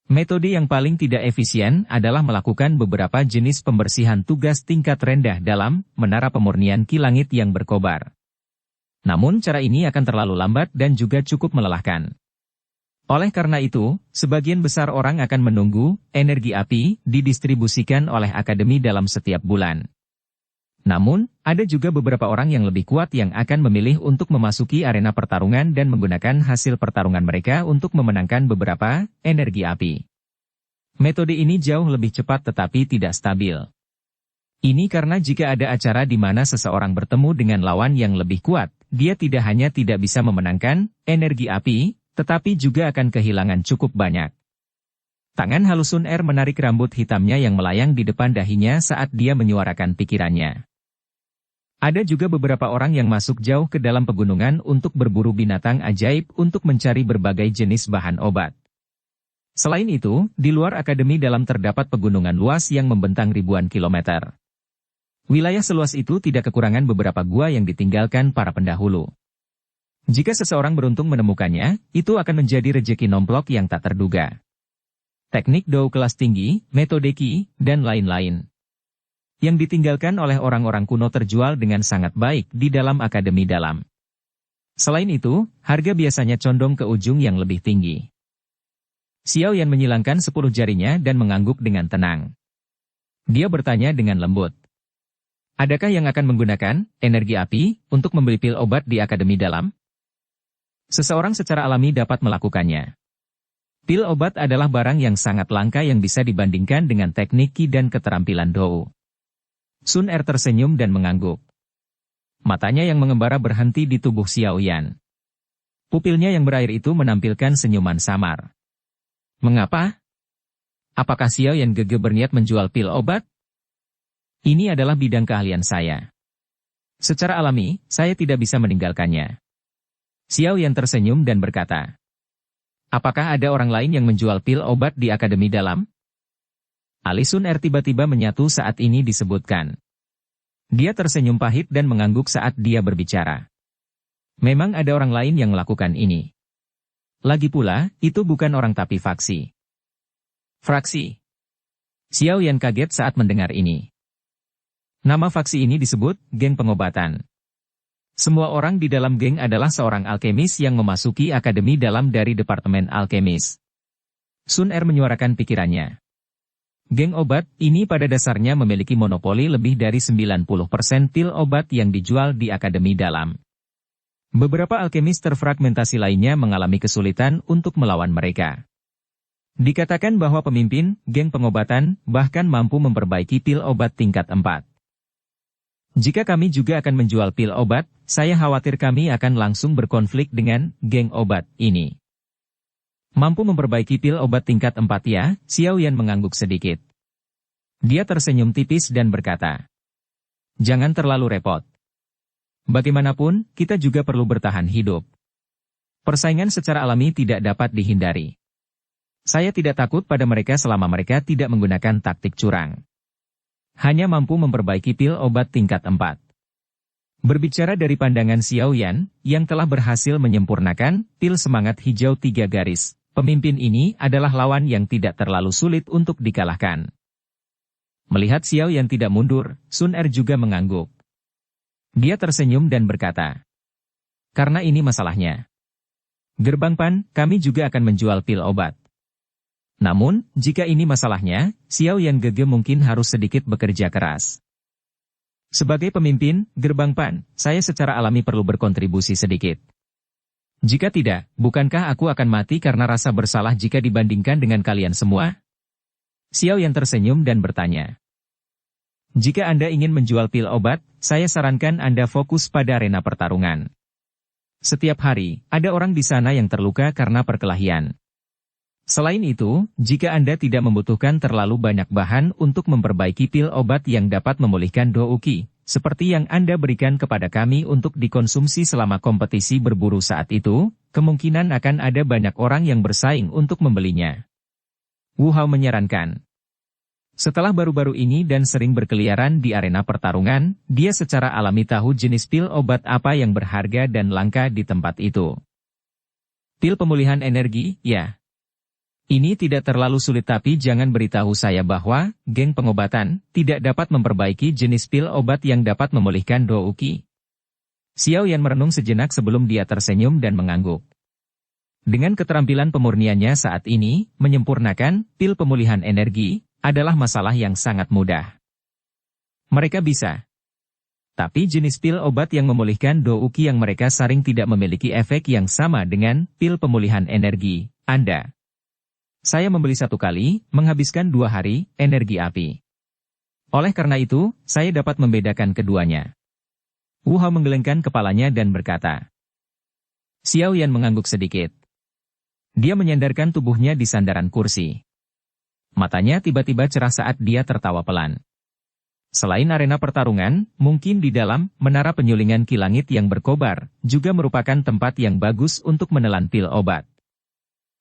Metode yang paling tidak efisien adalah melakukan beberapa jenis pembersihan tugas tingkat rendah dalam menara pemurnian Ki Langit yang berkobar. Namun cara ini akan terlalu lambat dan juga cukup melelahkan. Oleh karena itu, sebagian besar orang akan menunggu energi api didistribusikan oleh Akademi dalam setiap bulan. Namun, ada juga beberapa orang yang lebih kuat yang akan memilih untuk memasuki arena pertarungan dan menggunakan hasil pertarungan mereka untuk memenangkan beberapa energi api. Metode ini jauh lebih cepat tetapi tidak stabil. Ini karena jika ada acara di mana seseorang bertemu dengan lawan yang lebih kuat, dia tidak hanya tidak bisa memenangkan energi api, tetapi juga akan kehilangan cukup banyak. Tangan halus Sun Er menarik rambut hitamnya yang melayang di depan dahinya saat dia menyuarakan pikirannya. Ada juga beberapa orang yang masuk jauh ke dalam pegunungan untuk berburu binatang ajaib untuk mencari berbagai jenis bahan obat. Selain itu, di luar Akademi dalam terdapat pegunungan luas yang membentang ribuan kilometer. Wilayah seluas itu tidak kekurangan beberapa gua yang ditinggalkan para pendahulu. Jika seseorang beruntung menemukannya, itu akan menjadi rejeki nomplok yang tak terduga. Teknik Dou kelas tinggi, metode Qi, dan lain-lain. Yang ditinggalkan oleh orang-orang kuno terjual dengan sangat baik di dalam Akademi dalam. Selain itu, harga biasanya condong ke ujung yang lebih tinggi. Xiao Yan menyilangkan 10 jarinya dan mengangguk dengan tenang. Dia bertanya dengan lembut. Adakah yang akan menggunakan energi api untuk membeli pil obat di Akademi dalam? Seseorang secara alami dapat melakukannya. Pil obat adalah barang yang sangat langka yang bisa dibandingkan dengan teknik Qi dan keterampilan Dou. Sun Er tersenyum dan mengangguk. Matanya yang mengembara berhenti di tubuh Xiao Yan. Pupilnya yang berair itu menampilkan senyuman samar. Mengapa? Apakah Xiao Yan Gege berniat menjual pil obat? Ini adalah bidang keahlian saya. Secara alami, saya tidak bisa meninggalkannya. Xiao Yan tersenyum dan berkata, apakah ada orang lain yang menjual pil obat di Akademi dalam? Alis Sun Er tiba-tiba menyatu saat ini disebutkan. Dia tersenyum pahit dan mengangguk saat dia berbicara. Memang ada orang lain yang melakukan ini. Lagi pula, itu bukan orang tapi faksi. Fraksi. Xiao Yan kaget saat mendengar ini. Nama faksi ini disebut geng pengobatan. Semua orang di dalam geng adalah seorang alkemis yang memasuki Akademi dalam dari Departemen Alkemis. Sun Er menyuarakan pikirannya. Geng obat ini pada dasarnya memiliki monopoli lebih dari 90% pil obat yang dijual di Akademi dalam. Beberapa alkemis terfragmentasi lainnya mengalami kesulitan untuk melawan mereka. Dikatakan bahwa pemimpin geng pengobatan bahkan mampu memperbaiki pil obat tingkat 4. Jika kami juga akan menjual pil obat, saya khawatir kami akan langsung berkonflik dengan geng obat ini. Mampu memperbaiki pil obat tingkat 4 ya, Xiao Yan mengangguk sedikit. Dia tersenyum tipis dan berkata, jangan terlalu repot. Bagaimanapun, kita juga perlu bertahan hidup. Persaingan secara alami tidak dapat dihindari. Saya tidak takut pada mereka selama mereka tidak menggunakan taktik curang. Hanya mampu memperbaiki pil obat tingkat 4. Berbicara dari pandangan Xiao Yan, yang telah berhasil menyempurnakan pil semangat hijau 3 garis. Pemimpin ini adalah lawan yang tidak terlalu sulit untuk dikalahkan. Melihat Xiao Yan tidak mundur, Sun Er juga mengangguk. Dia tersenyum dan berkata, karena ini masalahnya. Gerbang Pan, kami juga akan menjual pil obat. Namun, jika ini masalahnya, Xiao Yan Gege mungkin harus sedikit bekerja keras. Sebagai pemimpin, Gerbang Pan, saya secara alami perlu berkontribusi sedikit. Jika tidak, bukankah aku akan mati karena rasa bersalah jika dibandingkan dengan kalian semua? Xiao Yan tersenyum dan bertanya. Jika Anda ingin menjual pil obat, saya sarankan Anda fokus pada arena pertarungan. Setiap hari, ada orang di sana yang terluka karena perkelahian. Selain itu, jika Anda tidak membutuhkan terlalu banyak bahan untuk memperbaiki pil obat yang dapat memulihkan Dou Qi, seperti yang Anda berikan kepada kami untuk dikonsumsi selama kompetisi berburu saat itu, kemungkinan akan ada banyak orang yang bersaing untuk membelinya. Wu Hao menyarankan. Setelah baru-baru ini dan sering berkeliaran di arena pertarungan, dia secara alami tahu jenis pil obat apa yang berharga dan langka di tempat itu. Pil pemulihan energi, ya. Ini tidak terlalu sulit tapi jangan beritahu saya bahwa, geng pengobatan, tidak dapat memperbaiki jenis pil obat yang dapat memulihkan Douki. Xiao Yan merenung sejenak sebelum dia tersenyum dan mengangguk. Dengan keterampilan pemurniannya saat ini, menyempurnakan pil pemulihan energi adalah masalah yang sangat mudah. Mereka bisa. Tapi jenis pil obat yang memulihkan Douki yang mereka saring tidak memiliki efek yang sama dengan pil pemulihan energi Anda. Saya membeli 1 kali, menghabiskan 2 hari, energi api. Oleh karena itu, saya dapat membedakan keduanya. Wu Hao menggelengkan kepalanya dan berkata. Xiao Yan mengangguk sedikit. Dia menyandarkan tubuhnya di sandaran kursi. Matanya tiba-tiba cerah saat dia tertawa pelan. Selain arena pertarungan, mungkin di dalam menara penyulingan kilangit yang berkobar, juga merupakan tempat yang bagus untuk menelan pil obat.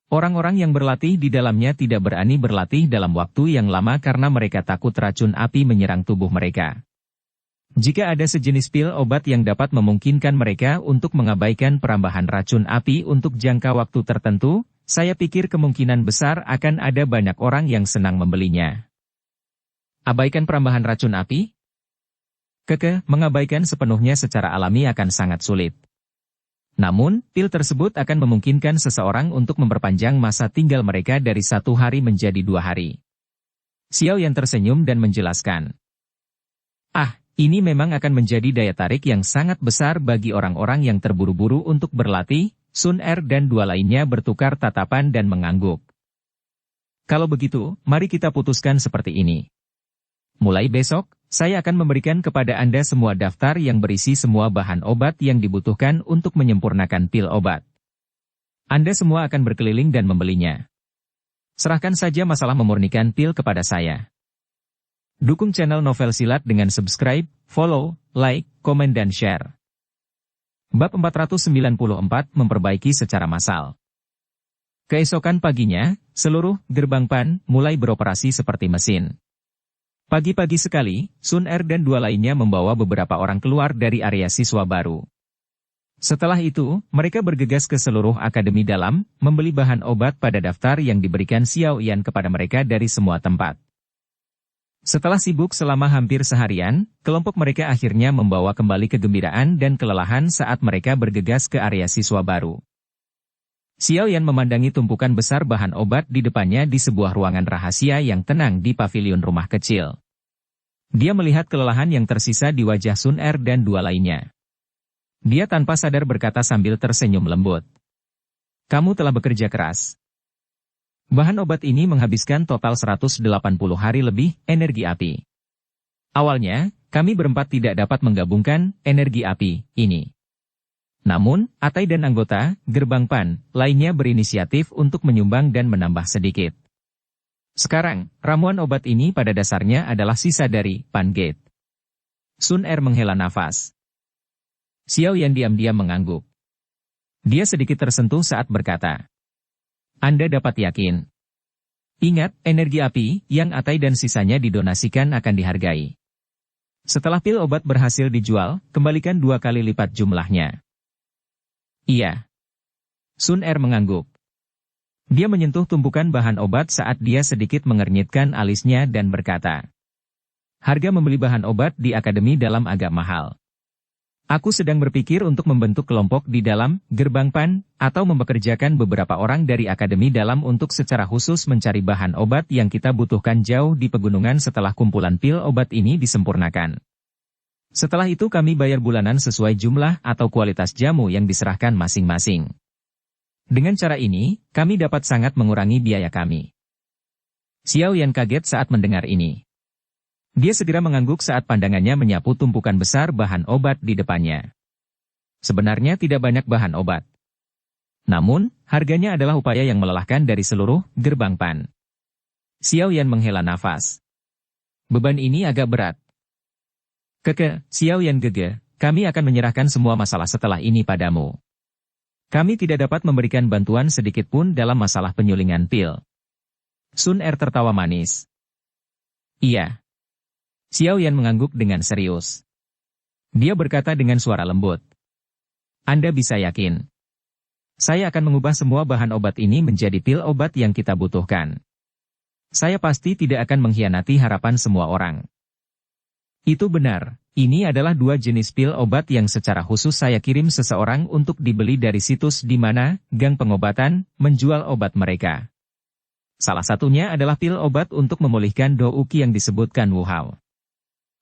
Orang-orang yang berlatih di dalamnya tidak berani berlatih dalam waktu yang lama karena mereka takut racun api menyerang tubuh mereka. Jika ada sejenis pil obat yang dapat memungkinkan mereka untuk mengabaikan perambahan racun api untuk jangka waktu tertentu, saya pikir kemungkinan besar akan ada banyak orang yang senang membelinya. Abaikan perambahan racun api? Mengabaikan sepenuhnya secara alami akan sangat sulit. Namun, pil tersebut akan memungkinkan seseorang untuk memperpanjang masa tinggal mereka dari 1 hari menjadi 2 hari. Xiao Yan tersenyum dan menjelaskan. Ini memang akan menjadi daya tarik yang sangat besar bagi orang-orang yang terburu-buru untuk berlatih. Sun Er dan 2 lainnya bertukar tatapan dan mengangguk. Kalau begitu, mari kita putuskan seperti ini. Mulai besok, saya akan memberikan kepada Anda semua daftar yang berisi semua bahan obat yang dibutuhkan untuk menyempurnakan pil obat. Anda semua akan berkeliling dan membelinya. Serahkan saja masalah memurnikan pil kepada saya. Dukung channel Novel Silat dengan subscribe, follow, like, komen dan share. Bab 494 memperbaiki secara massal. Keesokan paginya, seluruh gerbang PAN mulai beroperasi seperti mesin. Pagi-pagi sekali, Sun Er dan 2 lainnya membawa beberapa orang keluar dari area siswa baru. Setelah itu, mereka bergegas ke seluruh akademi dalam, membeli bahan obat pada daftar yang diberikan Xiao Yan kepada mereka dari semua tempat. Setelah sibuk selama hampir seharian, kelompok mereka akhirnya membawa kembali kegembiraan dan kelelahan saat mereka bergegas ke area siswa baru. Xiao Yan memandangi tumpukan besar bahan obat di depannya di sebuah ruangan rahasia yang tenang di pavilion rumah kecil. Dia melihat kelelahan yang tersisa di wajah Sun Er dan 2 lainnya. Dia tanpa sadar berkata sambil tersenyum lembut. Kamu telah bekerja keras. Bahan obat ini menghabiskan total 180 hari lebih energi api. Awalnya, kami berempat tidak dapat menggabungkan energi api ini. Namun, Atai dan anggota gerbang PAN lainnya berinisiatif untuk menyumbang dan menambah sedikit. Sekarang, ramuan obat ini pada dasarnya adalah sisa dari PAN Gate. Sun Er menghela nafas. Xiao Yan diam-diam mengangguk. Dia sedikit tersentuh saat berkata, Anda dapat yakin. Ingat, energi api yang Atai dan sisanya didonasikan akan dihargai. Setelah pil obat berhasil dijual, kembalikan 2 kali lipat jumlahnya. Iya. Sun Er mengangguk. Dia menyentuh tumpukan bahan obat saat dia sedikit mengernyitkan alisnya dan berkata, harga membeli bahan obat di akademi dalam agak mahal. Aku sedang berpikir untuk membentuk kelompok di dalam gerbang PAN, atau mempekerjakan beberapa orang dari akademi dalam untuk secara khusus mencari bahan obat yang kita butuhkan jauh di pegunungan setelah kumpulan pil obat ini disempurnakan. Setelah itu kami bayar bulanan sesuai jumlah atau kualitas jamu yang diserahkan masing-masing. Dengan cara ini, kami dapat sangat mengurangi biaya kami. Xiao Yan kaget saat mendengar ini. Dia segera mengangguk saat pandangannya menyapu tumpukan besar bahan obat di depannya. Sebenarnya tidak banyak bahan obat. Namun, harganya adalah upaya yang melelahkan dari seluruh gerbang PAN. Xiao Yan menghela nafas. Beban ini agak berat. Xiao Yan gege, kami akan menyerahkan semua masalah setelah ini padamu. Kami tidak dapat memberikan bantuan sedikit pun dalam masalah penyulingan pil. Sun Er tertawa manis. Iya. Xiao Yan mengangguk dengan serius. Dia berkata dengan suara lembut. Anda bisa yakin. Saya akan mengubah semua bahan obat ini menjadi pil obat yang kita butuhkan. Saya pasti tidak akan mengkhianati harapan semua orang. Itu benar, ini adalah 2 jenis pil obat yang secara khusus saya kirim seseorang untuk dibeli dari situs di mana Gang Pengobatan menjual obat mereka. Salah satunya adalah pil obat untuk memulihkan Do Uki yang disebutkan Wu Hao.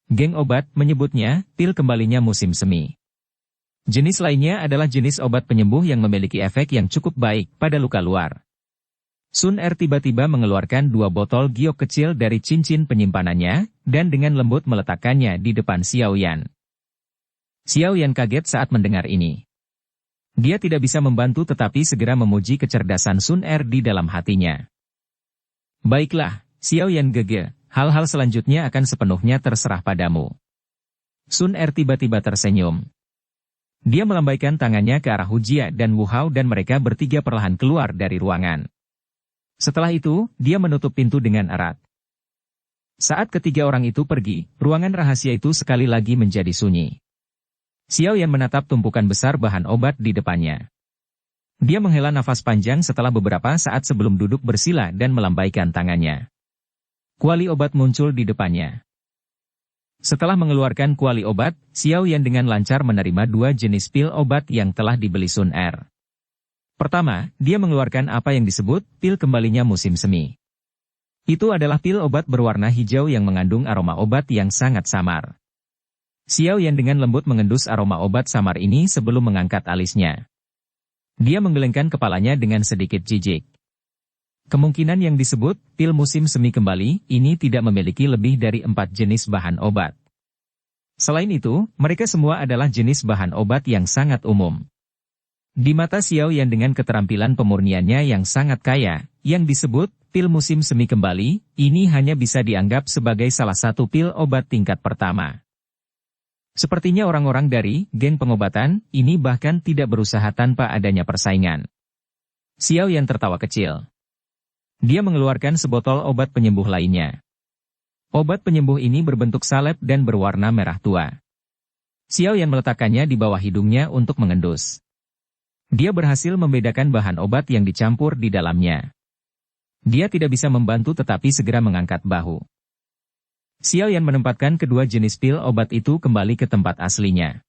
Geng obat menyebutnya pil kembalinya musim semi. Jenis lainnya adalah jenis obat penyembuh yang memiliki efek yang cukup baik pada luka luar. Sun Er tiba-tiba mengeluarkan 2 botol giok kecil dari cincin penyimpanannya, dan dengan lembut meletakkannya di depan Xiao Yan. Xiao Yan kaget saat mendengar ini. Dia tidak bisa membantu tetapi segera memuji kecerdasan Sun Er di dalam hatinya. Baiklah, Xiao Yan Gege, hal-hal selanjutnya akan sepenuhnya terserah padamu. Sun Er tiba-tiba tersenyum. Dia melambaikan tangannya ke arah Hu Jia dan Wu Hao dan mereka bertiga perlahan keluar dari ruangan. Setelah itu, dia menutup pintu dengan erat. Saat ketiga orang itu pergi, ruangan rahasia itu sekali lagi menjadi sunyi. Xiao Yan menatap tumpukan besar bahan obat di depannya. Dia menghela nafas panjang setelah beberapa saat sebelum duduk bersila dan melambaikan tangannya. Kuali obat muncul di depannya. Setelah mengeluarkan kuali obat, Xiao Yan dengan lancar menerima 2 jenis pil obat yang telah dibeli Sun Er. Pertama, dia mengeluarkan apa yang disebut pil kembalinya musim semi. Itu adalah pil obat berwarna hijau yang mengandung aroma obat yang sangat samar. Xiao Yan dengan lembut mengendus aroma obat samar ini sebelum mengangkat alisnya. Dia menggelengkan kepalanya dengan sedikit jijik. Kemungkinan yang disebut pil musim semi kembali ini tidak memiliki lebih dari 4 jenis bahan obat. Selain itu, mereka semua adalah jenis bahan obat yang sangat umum. Di mata Xiao Yan dengan keterampilan pemurniannya yang sangat kaya, yang disebut pil musim semi kembali, ini hanya bisa dianggap sebagai salah satu pil obat tingkat pertama. Sepertinya orang-orang dari Geng Pengobatan ini bahkan tidak berusaha tanpa adanya persaingan. Xiao Yan tertawa kecil. Dia mengeluarkan sebotol obat penyembuh lainnya. Obat penyembuh ini berbentuk salep dan berwarna merah tua. Xiao Yan meletakkannya di bawah hidungnya untuk mengendus. Dia berhasil membedakan bahan obat yang dicampur di dalamnya. Dia tidak bisa membantu tetapi segera mengangkat bahu. Xiao Yan menempatkan kedua jenis pil obat itu kembali ke tempat aslinya.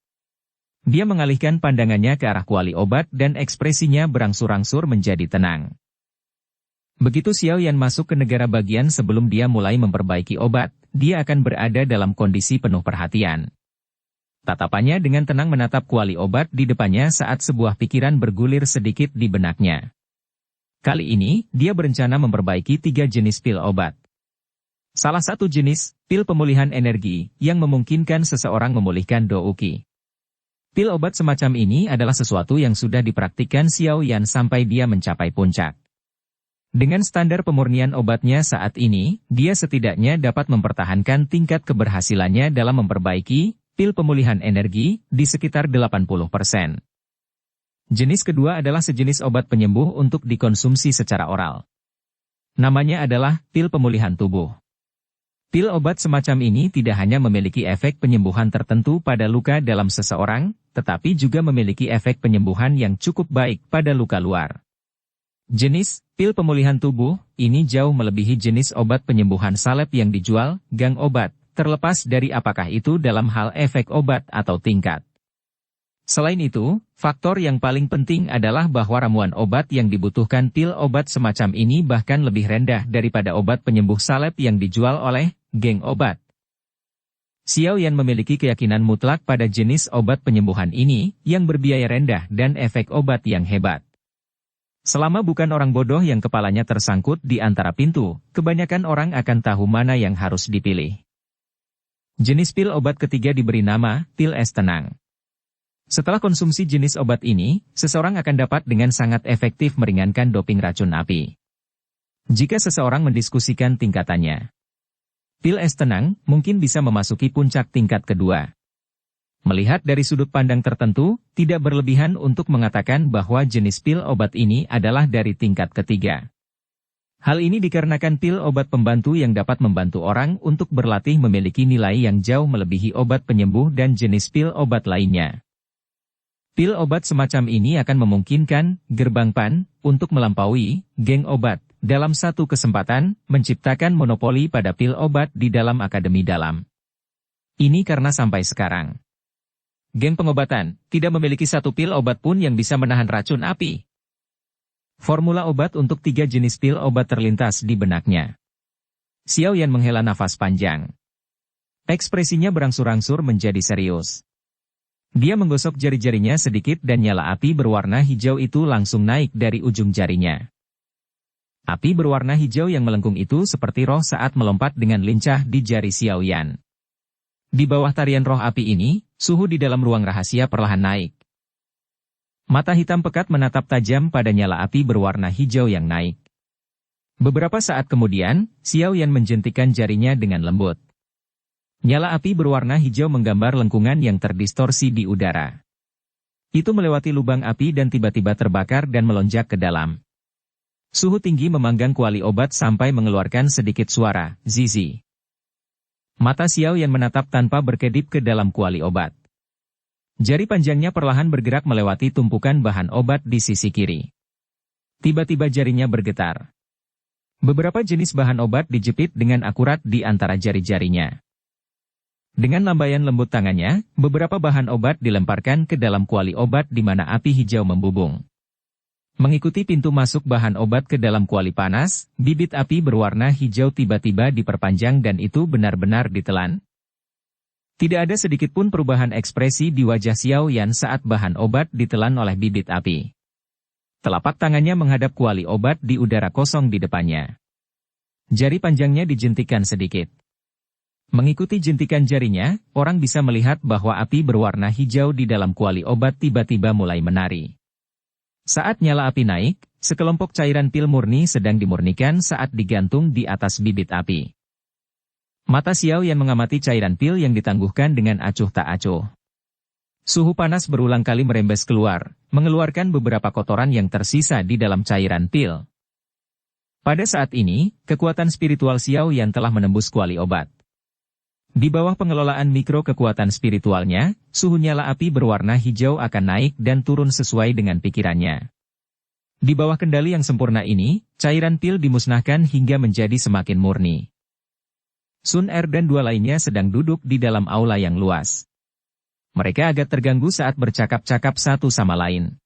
Dia mengalihkan pandangannya ke arah kuali obat dan ekspresinya berangsur-angsur menjadi tenang. Begitu Xiao Yan masuk ke negara bagian sebelum dia mulai memperbaiki obat, dia akan berada dalam kondisi penuh perhatian. Tatapannya dengan tenang menatap kuali obat di depannya saat sebuah pikiran bergulir sedikit di benaknya. Kali ini, dia berencana memperbaiki 3 jenis pil obat. Salah satu jenis, pil pemulihan energi, yang memungkinkan seseorang memulihkan Do Uki. Pil obat semacam ini adalah sesuatu yang sudah dipraktikkan Xiao Yan sampai dia mencapai puncak. Dengan standar pemurnian obatnya saat ini, dia setidaknya dapat mempertahankan tingkat keberhasilannya dalam memperbaiki pil pemulihan energi di sekitar 80%. Jenis kedua adalah sejenis obat penyembuh untuk dikonsumsi secara oral. Namanya adalah pil pemulihan tubuh. Pil obat semacam ini tidak hanya memiliki efek penyembuhan tertentu pada luka dalam seseorang, tetapi juga memiliki efek penyembuhan yang cukup baik pada luka luar. Jenis pil pemulihan tubuh ini jauh melebihi jenis obat penyembuhan salep yang dijual gang obat, terlepas dari apakah itu dalam hal efek obat atau tingkat. Selain itu, faktor yang paling penting adalah bahwa ramuan obat yang dibutuhkan pil obat semacam ini bahkan lebih rendah daripada obat penyembuh salep yang dijual oleh geng obat. Xiao Yan memiliki keyakinan mutlak pada jenis obat penyembuhan ini, yang berbiaya rendah dan efek obat yang hebat. Selama bukan orang bodoh yang kepalanya tersangkut di antara pintu, kebanyakan orang akan tahu mana yang harus dipilih. Jenis pil obat ketiga diberi nama pil es tenang. Setelah konsumsi jenis obat ini, seseorang akan dapat dengan sangat efektif meringankan doping racun api. Jika seseorang mendiskusikan tingkatannya, pil es tenang mungkin bisa memasuki puncak tingkat kedua. Melihat dari sudut pandang tertentu, tidak berlebihan untuk mengatakan bahwa jenis pil obat ini adalah dari tingkat ketiga. Hal ini dikarenakan pil obat pembantu yang dapat membantu orang untuk berlatih memiliki nilai yang jauh melebihi obat penyembuh dan jenis pil obat lainnya. Pil obat semacam ini akan memungkinkan Gerbang Pan untuk melampaui geng obat dalam satu kesempatan menciptakan monopoli pada pil obat di dalam Akademi Dalam. Ini karena sampai sekarang geng pengobatan tidak memiliki satu pil obat pun yang bisa menahan racun api. Formula obat untuk 3 jenis pil obat terlintas di benaknya. Xiao Yan menghela nafas panjang. Ekspresinya berangsur-angsur menjadi serius. Dia menggosok jari-jarinya sedikit dan nyala api berwarna hijau itu langsung naik dari ujung jarinya. Api berwarna hijau yang melengkung itu seperti roh saat melompat dengan lincah di jari Xiao Yan. Di bawah tarian roh api ini, suhu di dalam ruang rahasia perlahan naik. Mata hitam pekat menatap tajam pada nyala api berwarna hijau yang naik. Beberapa saat kemudian, Xiao Yan menjentikan jarinya dengan lembut. Nyala api berwarna hijau menggambar lengkungan yang terdistorsi di udara. Itu melewati lubang api dan tiba-tiba terbakar dan melonjak ke dalam. Suhu tinggi memanggang kuali obat sampai mengeluarkan sedikit suara, zizi. Mata Xiao Yan menatap tanpa berkedip ke dalam kuali obat. Jari panjangnya perlahan bergerak melewati tumpukan bahan obat di sisi kiri. Tiba-tiba jarinya bergetar. Beberapa jenis bahan obat dijepit dengan akurat di antara jari-jarinya. Dengan lambaian lembut tangannya, beberapa bahan obat dilemparkan ke dalam kuali obat di mana api hijau membubung. Mengikuti pintu masuk bahan obat ke dalam kuali panas, bibit api berwarna hijau tiba-tiba diperpanjang dan itu benar-benar ditelan. Tidak ada sedikit pun perubahan ekspresi di wajah Xiao Yan saat bahan obat ditelan oleh bibit api. Telapak tangannya menghadap kuali obat di udara kosong di depannya. Jari panjangnya dijentikan sedikit. Mengikuti jentikan jarinya, orang bisa melihat bahwa api berwarna hijau di dalam kuali obat tiba-tiba mulai menari. Saat nyala api naik, sekelompok cairan pil murni sedang dimurnikan saat digantung di atas bibit api. Mata Xiao Yan mengamati cairan pil yang ditangguhkan dengan acuh tak acuh. Suhu panas berulang kali merembes keluar, mengeluarkan beberapa kotoran yang tersisa di dalam cairan pil. Pada saat ini, kekuatan spiritual Xiao Yan telah menembus kuali obat. Di bawah pengelolaan mikro kekuatan spiritualnya, suhu nyala api berwarna hijau akan naik dan turun sesuai dengan pikirannya. Di bawah kendali yang sempurna ini, cairan pil dimusnahkan hingga menjadi semakin murni. Sun Er dan dua lainnya sedang duduk di dalam aula yang luas. Mereka agak terganggu saat bercakap-cakap satu sama lain.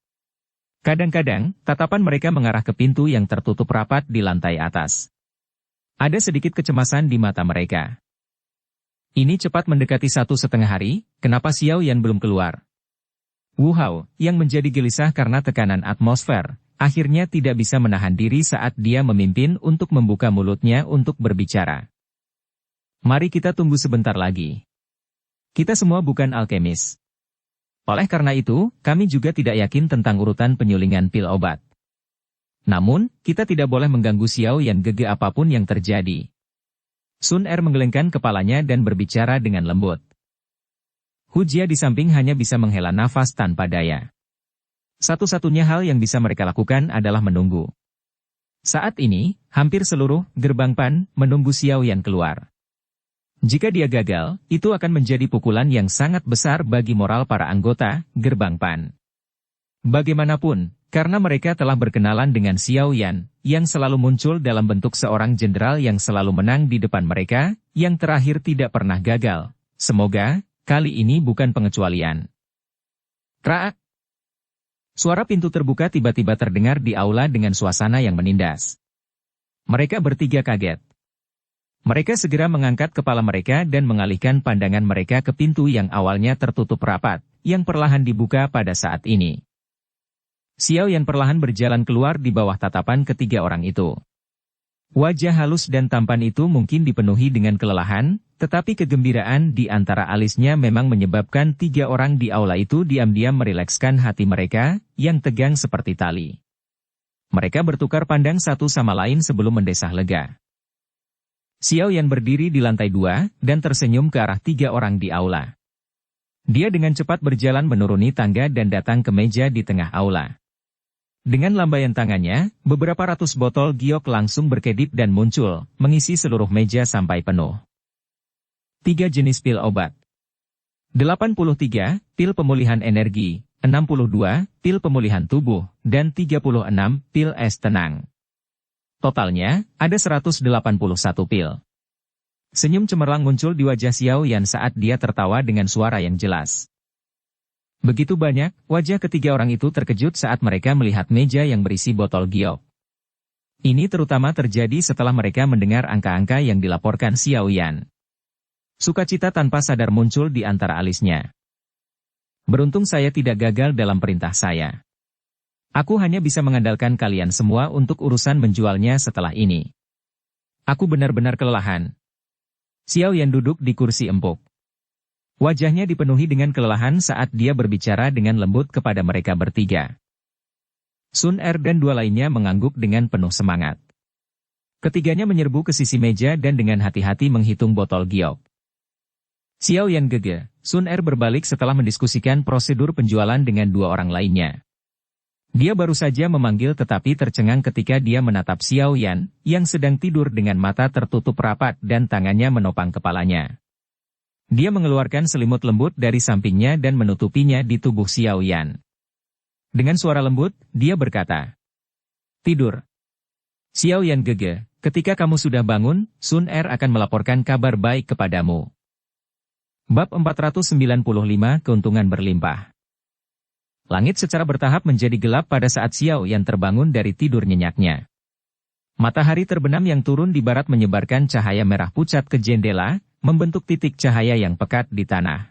Kadang-kadang, tatapan mereka mengarah ke pintu yang tertutup rapat di lantai atas. Ada sedikit kecemasan di mata mereka. Ini cepat mendekati 1,5 hari, kenapa Xiao Yan belum keluar? Wu Hao, yang menjadi gelisah karena tekanan atmosfer, akhirnya tidak bisa menahan diri saat dia memimpin untuk membuka mulutnya untuk berbicara. Mari kita tunggu sebentar lagi. Kita semua bukan alkemis. Oleh karena itu, kami juga tidak yakin tentang urutan penyulingan pil obat. Namun, kita tidak boleh mengganggu Xiao Yan gege apapun yang terjadi. Sun Er menggelengkan kepalanya dan berbicara dengan lembut. Hu Jia di samping hanya bisa menghela nafas tanpa daya. Satu-satunya hal yang bisa mereka lakukan adalah menunggu. Saat ini, hampir seluruh Gerbang Pan menunggu Xiao Yan keluar. Jika dia gagal, itu akan menjadi pukulan yang sangat besar bagi moral para anggota Gerbang Pan. Bagaimanapun, karena mereka telah berkenalan dengan Xiao Yan, yang selalu muncul dalam bentuk seorang jenderal yang selalu menang di depan mereka, yang terakhir tidak pernah gagal. Semoga, kali ini bukan pengecualian. Kraak! Suara pintu terbuka tiba-tiba terdengar di aula dengan suasana yang menindas. Mereka bertiga kaget. Mereka segera mengangkat kepala mereka dan mengalihkan pandangan mereka ke pintu yang awalnya tertutup rapat, yang perlahan dibuka pada saat ini. Xiao Yan perlahan berjalan keluar di bawah tatapan ketiga orang itu. Wajah halus dan tampan itu mungkin dipenuhi dengan kelelahan, tetapi kegembiraan di antara alisnya memang menyebabkan tiga orang di aula itu diam-diam merilekskan hati mereka, yang tegang seperti tali. Mereka bertukar pandang satu sama lain sebelum mendesah lega. Xiao Yan berdiri di lantai 2, dan tersenyum ke arah tiga orang di aula. Dia dengan cepat berjalan menuruni tangga dan datang ke meja di tengah aula. Dengan lambaian tangannya, beberapa ratus botol giok langsung berkedip dan muncul, mengisi seluruh meja sampai penuh. 3 jenis pil obat. 83, pil pemulihan energi, 62 pil pemulihan tubuh, dan 36 pil es tenang. Totalnya, ada 181 pil. Senyum cemerlang muncul di wajah Xiao Yan saat dia tertawa dengan suara yang jelas. Begitu banyak, wajah ketiga orang itu terkejut saat mereka melihat meja yang berisi botol giok. Ini terutama terjadi setelah mereka mendengar angka-angka yang dilaporkan Xiao Yan. Sukacita tanpa sadar muncul di antara alisnya. Beruntung saya tidak gagal dalam perintah saya. Aku hanya bisa mengandalkan kalian semua untuk urusan menjualnya setelah ini. Aku benar-benar kelelahan. Xiao Yan duduk di kursi empuk. Wajahnya dipenuhi dengan kelelahan saat dia berbicara dengan lembut kepada mereka bertiga. Sun Er dan dua lainnya mengangguk dengan penuh semangat. Ketiganya menyerbu ke sisi meja dan dengan hati-hati menghitung botol giok. Xiao Yan gege, Sun Er berbalik setelah mendiskusikan prosedur penjualan dengan dua orang lainnya. Dia baru saja memanggil tetapi tercengang ketika dia menatap Xiao Yan, yang sedang tidur dengan mata tertutup rapat dan tangannya menopang kepalanya. Dia mengeluarkan selimut lembut dari sampingnya dan menutupinya di tubuh Xiao Yan. Dengan suara lembut, dia berkata, "Tidur." Xiao Yan gege, ketika kamu sudah bangun, Sun Er akan melaporkan kabar baik kepadamu. Bab 495 Keuntungan Berlimpah. Langit secara bertahap menjadi gelap pada saat Xiao Yan terbangun dari tidur nyenyaknya. Matahari terbenam yang turun di barat menyebarkan cahaya merah pucat ke jendela, membentuk titik cahaya yang pekat di tanah.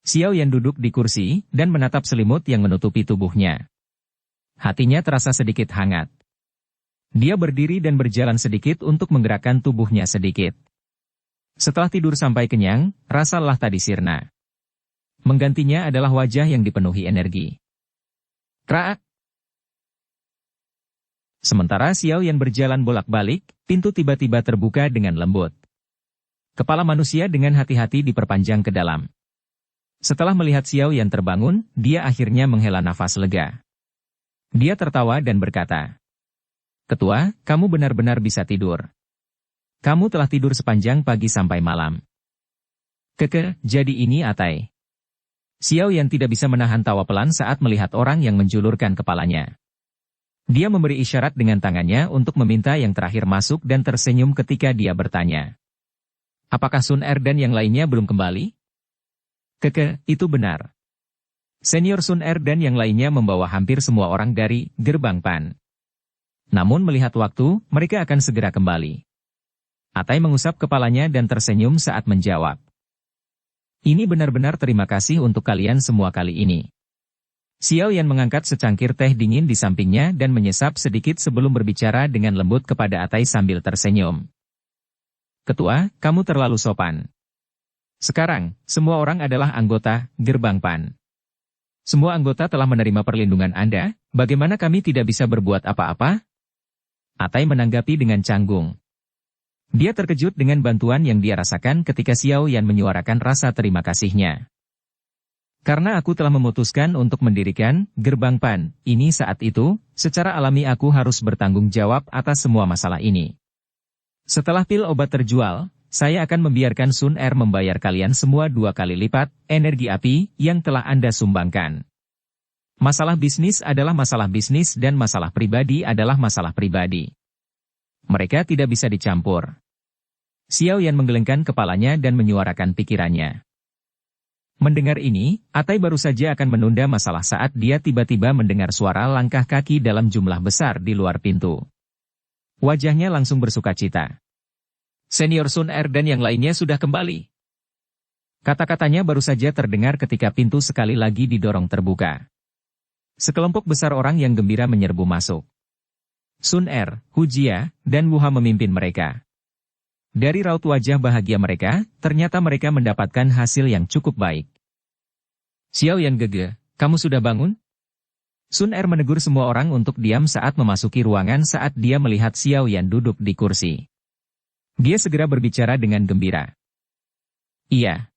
Xiao Yan duduk di kursi dan menatap selimut yang menutupi tubuhnya. Hatinya terasa sedikit hangat. Dia berdiri dan berjalan sedikit untuk menggerakkan tubuhnya sedikit. Setelah tidur sampai kenyang, rasa lelah tadi sirna. Menggantinya adalah wajah yang dipenuhi energi. Kraak! Sementara Xiao Yan berjalan bolak-balik, pintu tiba-tiba terbuka dengan lembut. Kepala manusia dengan hati-hati diperpanjang ke dalam. Setelah melihat Xiao Yan terbangun, dia akhirnya menghela nafas lega. Dia tertawa dan berkata, "Ketua, kamu benar-benar bisa tidur. Kamu telah tidur sepanjang pagi sampai malam." Jadi ini Atai. Xiao Yan tidak bisa menahan tawa pelan saat melihat orang yang menjulurkan kepalanya. Dia memberi isyarat dengan tangannya untuk meminta yang terakhir masuk dan tersenyum ketika dia bertanya, "Apakah Sun Er dan yang lainnya belum kembali?" Itu benar. Senior Sun Er dan yang lainnya membawa hampir semua orang dari gerbang Pan. Namun melihat waktu, mereka akan segera kembali. Atai mengusap kepalanya dan tersenyum saat menjawab. Ini benar-benar terima kasih untuk kalian semua kali ini. Xiao Yan mengangkat secangkir teh dingin di sampingnya dan menyesap sedikit sebelum berbicara dengan lembut kepada Atai sambil tersenyum. "Ketua, kamu terlalu sopan. Sekarang, semua orang adalah anggota gerbang Pan. Semua anggota telah menerima perlindungan Anda, bagaimana kami tidak bisa berbuat apa-apa?" Atai menanggapi dengan canggung. Dia terkejut dengan bantuan yang dia rasakan ketika Xiao Yan menyuarakan rasa terima kasihnya. "Karena aku telah memutuskan untuk mendirikan gerbang Pan, ini saat itu, secara alami aku harus bertanggung jawab atas semua masalah ini. Setelah pil obat terjual, saya akan membiarkan Sun Er membayar kalian semua 2 kali lipat energi api yang telah Anda sumbangkan. Masalah bisnis adalah masalah bisnis dan masalah pribadi adalah masalah pribadi. Mereka tidak bisa dicampur." Xiao Yan menggelengkan kepalanya dan menyuarakan pikirannya. Mendengar ini, Atai baru saja akan menunda masalah saat dia tiba-tiba mendengar suara langkah kaki dalam jumlah besar di luar pintu. Wajahnya langsung bersukacita. "Senior Sun Er dan yang lainnya sudah kembali." Kata-katanya baru saja terdengar ketika pintu sekali lagi didorong terbuka. Sekelompok besar orang yang gembira menyerbu masuk. Sun Er, Hu Jia, dan Wu Ha memimpin mereka. Dari raut wajah bahagia mereka, ternyata mereka mendapatkan hasil yang cukup baik. "Xiao Yan gege, kamu sudah bangun?" Sun Er menegur semua orang untuk diam saat memasuki ruangan saat dia melihat Xiao Yan duduk di kursi. Dia segera berbicara dengan gembira. "Iya."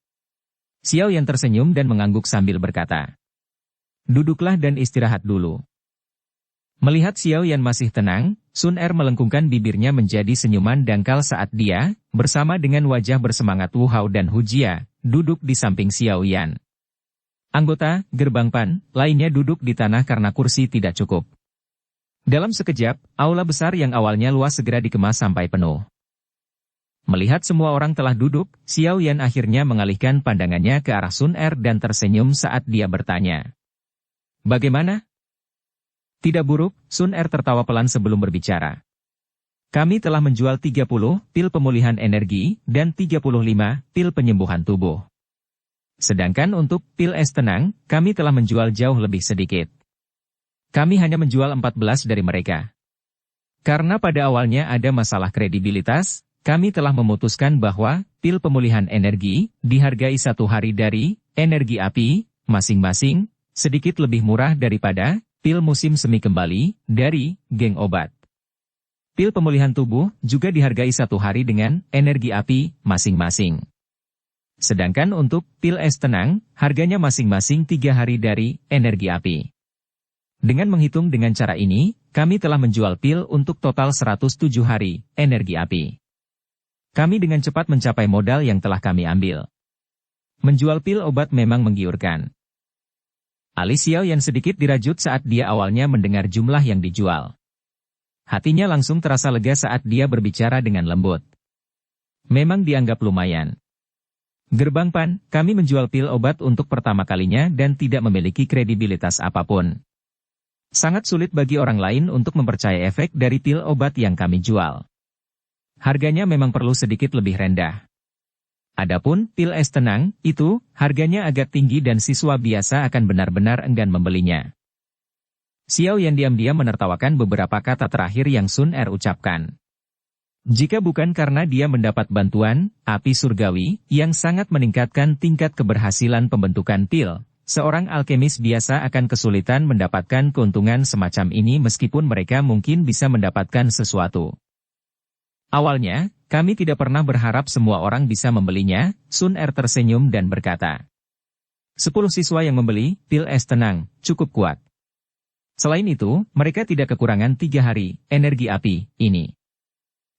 Xiao Yan tersenyum dan mengangguk sambil berkata, "Duduklah dan istirahat dulu." Melihat Xiao Yan masih tenang, Sun Er melengkungkan bibirnya menjadi senyuman dangkal saat dia, bersama dengan wajah bersemangat Wu Hao dan Hu Jia, duduk di samping Xiao Yan. Anggota Gerbang PAN lainnya duduk di tanah karena kursi tidak cukup. Dalam sekejap, aula besar yang awalnya luas segera dikemas sampai penuh. Melihat semua orang telah duduk, Xiao Yan akhirnya mengalihkan pandangannya ke arah Sun Er dan tersenyum saat dia bertanya. Bagaimana? Tidak buruk, Sun Er tertawa pelan sebelum berbicara. Kami telah menjual 30 pil pemulihan energi dan 35 pil penyembuhan tubuh. Sedangkan untuk pil es tenang, kami telah menjual jauh lebih sedikit. Kami hanya menjual 14 dari mereka. Karena pada awalnya ada masalah kredibilitas, kami telah memutuskan bahwa pil pemulihan energi dihargai 1 hari dari energi api masing-masing, sedikit lebih murah daripada pil musim semi kembali dari geng obat. Pil pemulihan tubuh juga dihargai 1 hari dengan energi api masing-masing. Sedangkan untuk pil es tenang, harganya masing-masing 3 hari dari energi api. Dengan menghitung dengan cara ini, kami telah menjual pil untuk total 107 hari energi api. Kami dengan cepat mencapai modal yang telah kami ambil. Menjual pil obat memang menggiurkan. Alis Xiao Yan sedikit dirajut saat dia awalnya mendengar jumlah yang dijual. Hatinya langsung terasa lega saat dia berbicara dengan lembut. Memang dianggap lumayan. Gerbang PAN, kami menjual pil obat untuk pertama kalinya dan tidak memiliki kredibilitas apapun. Sangat sulit bagi orang lain untuk mempercayai efek dari pil obat yang kami jual. Harganya memang perlu sedikit lebih rendah. Adapun pil es tenang, itu harganya agak tinggi dan siswa biasa akan benar-benar enggan membelinya. Xiao Yan diam-diam menertawakan beberapa kata terakhir yang Sun Er ucapkan. Jika bukan karena dia mendapat bantuan, api surgawi, yang sangat meningkatkan tingkat keberhasilan pembentukan pil, seorang alkemis biasa akan kesulitan mendapatkan keuntungan semacam ini meskipun mereka mungkin bisa mendapatkan sesuatu. Awalnya, kami tidak pernah berharap semua orang bisa membelinya, Sun Er tersenyum dan berkata. 10 siswa yang membeli, pil es tenang, cukup kuat. Selain itu, mereka tidak kekurangan 3 hari, energi api, ini.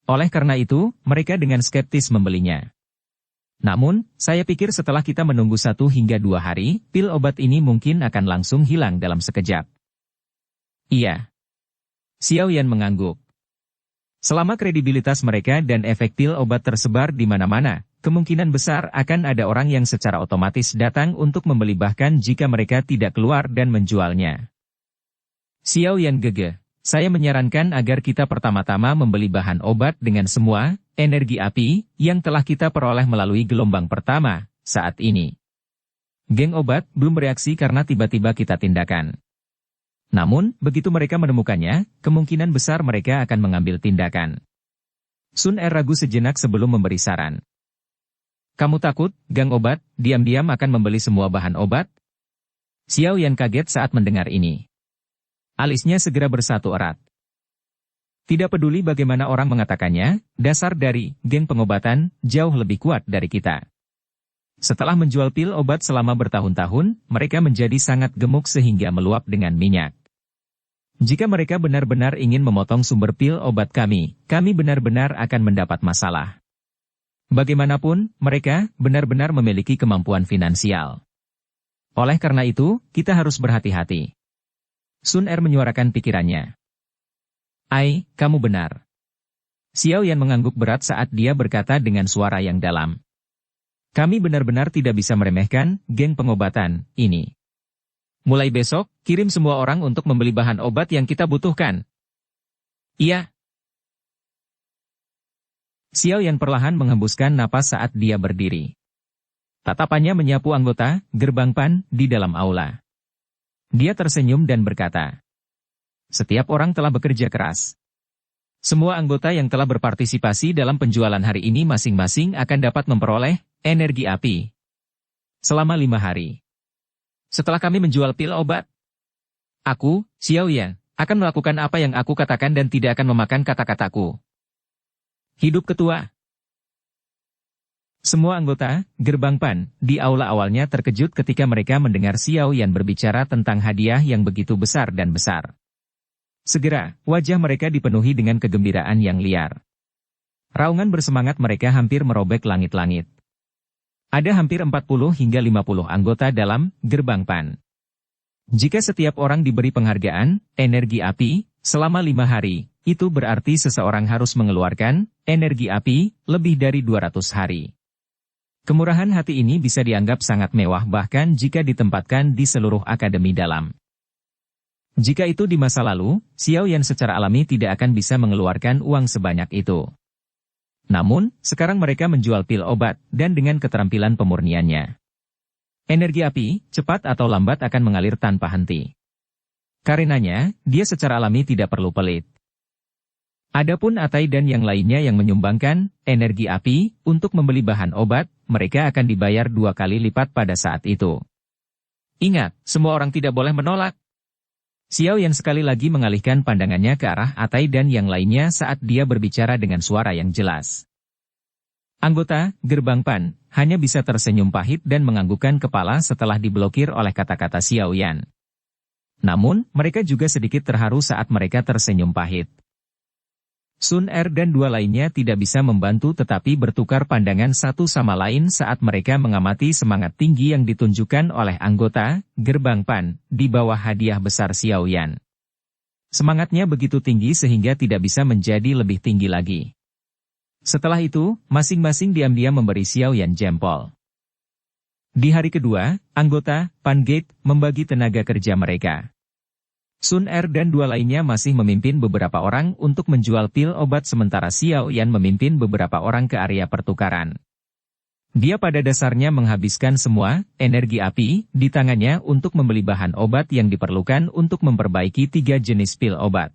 Oleh karena itu, mereka dengan skeptis membelinya. Namun, saya pikir setelah kita menunggu 1 hingga 2 hari, pil obat ini mungkin akan langsung hilang dalam sekejap. Iya. Xiao Yan mengangguk. Selama kredibilitas mereka dan efek pil obat tersebar di mana-mana, kemungkinan besar akan ada orang yang secara otomatis datang untuk membeli bahkan jika mereka tidak keluar dan menjualnya. Xiao Yan gege. Saya menyarankan agar kita pertama-tama membeli bahan obat dengan semua energi api yang telah kita peroleh melalui gelombang pertama saat ini. Geng obat belum bereaksi karena tiba-tiba kita tindakan. Namun, begitu mereka menemukannya, kemungkinan besar mereka akan mengambil tindakan. Sun Er ragu sejenak sebelum memberi saran. Kamu takut, gang obat, diam-diam akan membeli semua bahan obat? Xiao Yan kaget saat mendengar ini. Alisnya segera bersatu erat. Tidak peduli bagaimana orang mengatakannya, dasar dari geng pengobatan jauh lebih kuat dari kita. Setelah menjual pil obat selama bertahun-tahun, mereka menjadi sangat gemuk sehingga meluap dengan minyak. Jika mereka benar-benar ingin memotong sumber pil obat kami benar-benar akan mendapat masalah. Bagaimanapun, mereka benar-benar memiliki kemampuan finansial. Oleh karena itu, kita harus berhati-hati. Sun Er menyuarakan pikirannya. Ai, kamu benar. Xiao Yan mengangguk berat saat dia berkata dengan suara yang dalam. Kami benar-benar tidak bisa meremehkan geng pengobatan ini. Mulai besok, kirim semua orang untuk membeli bahan obat yang kita butuhkan. Iya. Xiao Yan perlahan menghembuskan napas saat dia berdiri. Tatapannya menyapu anggota Gerbang PAN di dalam aula. Dia tersenyum dan berkata, setiap orang telah bekerja keras. Semua anggota yang telah berpartisipasi dalam penjualan hari ini masing-masing akan dapat memperoleh energi api selama 5 hari. Setelah kami menjual pil obat, aku, Xiao Yan, akan melakukan apa yang aku katakan dan tidak akan memakan kata-kataku. Hidup ketua. Semua anggota Gerbang PAN di aula awalnya terkejut ketika mereka mendengar Xiao Yan berbicara tentang hadiah yang begitu besar dan besar. Segera, wajah mereka dipenuhi dengan kegembiraan yang liar. Raungan bersemangat mereka hampir merobek langit-langit. Ada hampir 40 hingga 50 anggota dalam gerbang PAN. Jika setiap orang diberi penghargaan, energi api, selama 5 hari, itu berarti seseorang harus mengeluarkan energi api lebih dari 200 hari. Kemurahan hati ini bisa dianggap sangat mewah bahkan jika ditempatkan di seluruh akademi dalam. Jika itu di masa lalu, Xiao Yan secara alami tidak akan bisa mengeluarkan uang sebanyak itu. Namun, sekarang mereka menjual pil obat, dan dengan keterampilan pemurniannya. Energi api, cepat atau lambat akan mengalir tanpa henti. Karenanya, dia secara alami tidak perlu pelit. Adapun Atai dan yang lainnya yang menyumbangkan energi api untuk membeli bahan obat, mereka akan dibayar 2 kali lipat pada saat itu. Ingat, semua orang tidak boleh menolak. Xiao Yan sekali lagi mengalihkan pandangannya ke arah Atai dan yang lainnya saat dia berbicara dengan suara yang jelas. Anggota gerbang PAN hanya bisa tersenyum pahit dan menganggukkan kepala setelah diblokir oleh kata-kata Xiao Yan. Namun, mereka juga sedikit terharu saat mereka tersenyum pahit. Sun Er dan 2 lainnya tidak bisa membantu tetapi bertukar pandangan satu sama lain saat mereka mengamati semangat tinggi yang ditunjukkan oleh anggota gerbang PAN di bawah hadiah besar Xiao Yan. Semangatnya begitu tinggi sehingga tidak bisa menjadi lebih tinggi lagi. Setelah itu, masing-masing diam-diam memberi Xiao Yan jempol. Di hari kedua, anggota PAN Gate membagi tenaga kerja mereka. Sun Er dan 2 lainnya masih memimpin beberapa orang untuk menjual pil obat sementara Xiao Yan memimpin beberapa orang ke area pertukaran. Dia pada dasarnya menghabiskan semua energi api di tangannya untuk membeli bahan obat yang diperlukan untuk memperbaiki 3 jenis pil obat.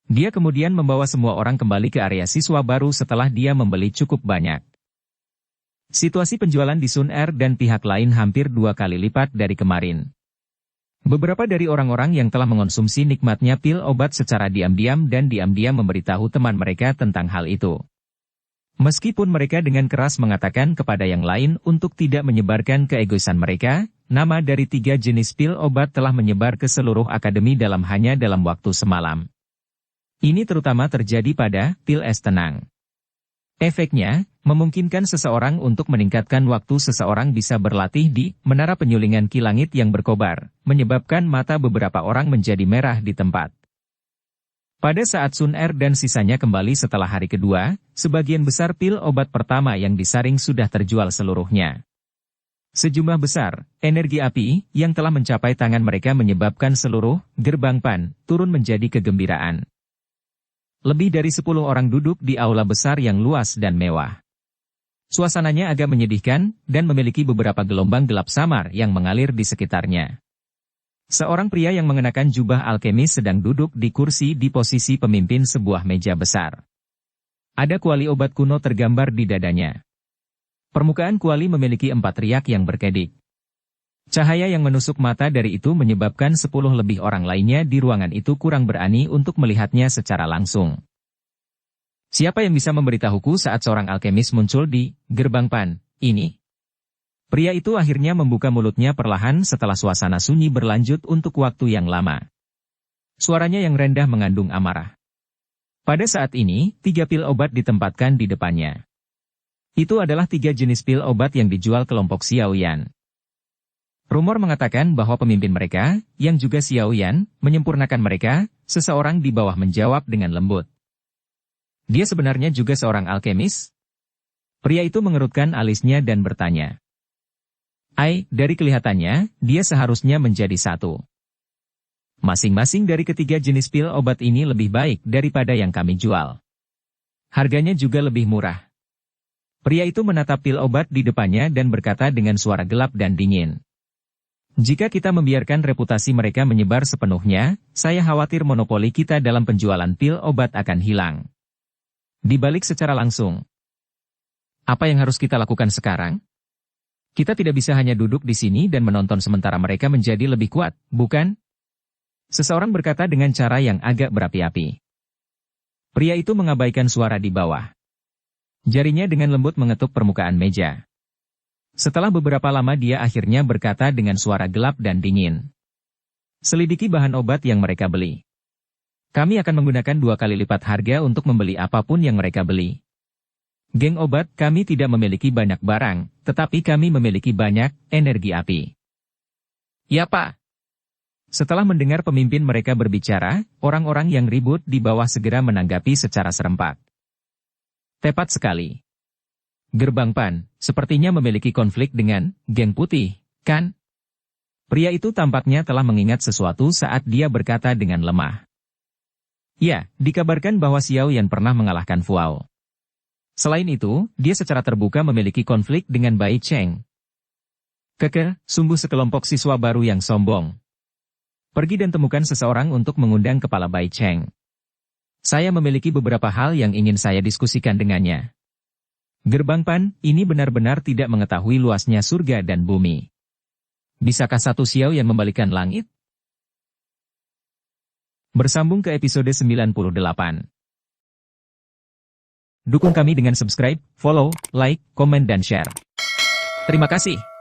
Dia kemudian membawa semua orang kembali ke area siswa baru setelah dia membeli cukup banyak. Situasi penjualan di Sun Er dan pihak lain hampir 2 kali lipat dari kemarin. Beberapa dari orang-orang yang telah mengonsumsi nikmatnya pil obat secara diam-diam dan diam-diam memberitahu teman mereka tentang hal itu. Meskipun mereka dengan keras mengatakan kepada yang lain untuk tidak menyebarkan keegoisan mereka, nama dari 3 jenis pil obat telah menyebar ke seluruh akademi hanya dalam waktu semalam. Ini terutama terjadi pada pil es tenang. Efeknya, memungkinkan seseorang untuk meningkatkan waktu seseorang bisa berlatih di menara penyulingan ki langit yang berkobar, menyebabkan mata beberapa orang menjadi merah di tempat. Pada saat Sun Er dan sisanya kembali setelah hari kedua, sebagian besar pil obat pertama yang disaring sudah terjual seluruhnya. Sejumlah besar energi api yang telah mencapai tangan mereka menyebabkan seluruh gerbang PAN turun menjadi kegembiraan. Lebih dari 10 orang duduk di aula besar yang luas dan mewah. Suasananya agak menyedihkan, dan memiliki beberapa gelombang gelap samar yang mengalir di sekitarnya. Seorang pria yang mengenakan jubah alkemis sedang duduk di kursi di posisi pemimpin sebuah meja besar. Ada kuali obat kuno tergambar di dadanya. Permukaan kuali memiliki 4 riak yang berkedip. Cahaya yang menusuk mata dari itu menyebabkan 10 lebih orang lainnya di ruangan itu kurang berani untuk melihatnya secara langsung. Siapa yang bisa memberitahuku saat seorang alkemis muncul di gerbang PAN ini? Pria itu akhirnya membuka mulutnya perlahan setelah suasana sunyi berlanjut untuk waktu yang lama. Suaranya yang rendah mengandung amarah. Pada saat ini, 3 pil obat ditempatkan di depannya. Itu adalah 3 jenis pil obat yang dijual kelompok Xiao Yan. Rumor mengatakan bahwa pemimpin mereka, yang juga Xiao Yan, menyempurnakan mereka, seseorang di bawah menjawab dengan lembut. Dia sebenarnya juga seorang alkemis? Pria itu mengerutkan alisnya dan bertanya. Dari kelihatannya, dia seharusnya menjadi satu. Masing-masing dari ketiga jenis pil obat ini lebih baik daripada yang kami jual. Harganya juga lebih murah. Pria itu menatap pil obat di depannya dan berkata dengan suara gelap dan dingin. Jika kita membiarkan reputasi mereka menyebar sepenuhnya, saya khawatir monopoli kita dalam penjualan pil obat akan hilang. Dibalik secara langsung. Apa yang harus kita lakukan sekarang? Kita tidak bisa hanya duduk di sini dan menonton sementara mereka menjadi lebih kuat, bukan? Seseorang berkata dengan cara yang agak berapi-api. Pria itu mengabaikan suara di bawah. Jarinya dengan lembut mengetuk permukaan meja. Setelah beberapa lama dia akhirnya berkata dengan suara gelap dan dingin. Selidiki bahan obat yang mereka beli. Kami akan menggunakan 2 kali lipat harga untuk membeli apapun yang mereka beli. Geng obat, kami tidak memiliki banyak barang, tetapi kami memiliki banyak energi api. Ya Pak. Setelah mendengar pemimpin mereka berbicara, orang-orang yang ribut di bawah segera menanggapi secara serempak. Tepat sekali. Gerbang Pan, sepertinya memiliki konflik dengan geng putih, kan? Pria itu tampaknya telah mengingat sesuatu saat dia berkata dengan lemah. Ya, dikabarkan bahwa Xiao Yan pernah mengalahkan Fuao. Selain itu, dia secara terbuka memiliki konflik dengan Bai Cheng. Keke, sungguh sekelompok siswa baru yang sombong. Pergi dan temukan seseorang untuk mengundang kepala Bai Cheng. Saya memiliki beberapa hal yang ingin saya diskusikan dengannya. Gerbang Pan, ini benar-benar tidak mengetahui luasnya surga dan bumi. Bisakah satu Xiao yang membalikan langit? Bersambung ke episode 98. Dukung kami dengan subscribe, follow, like, komen dan share. Terima kasih.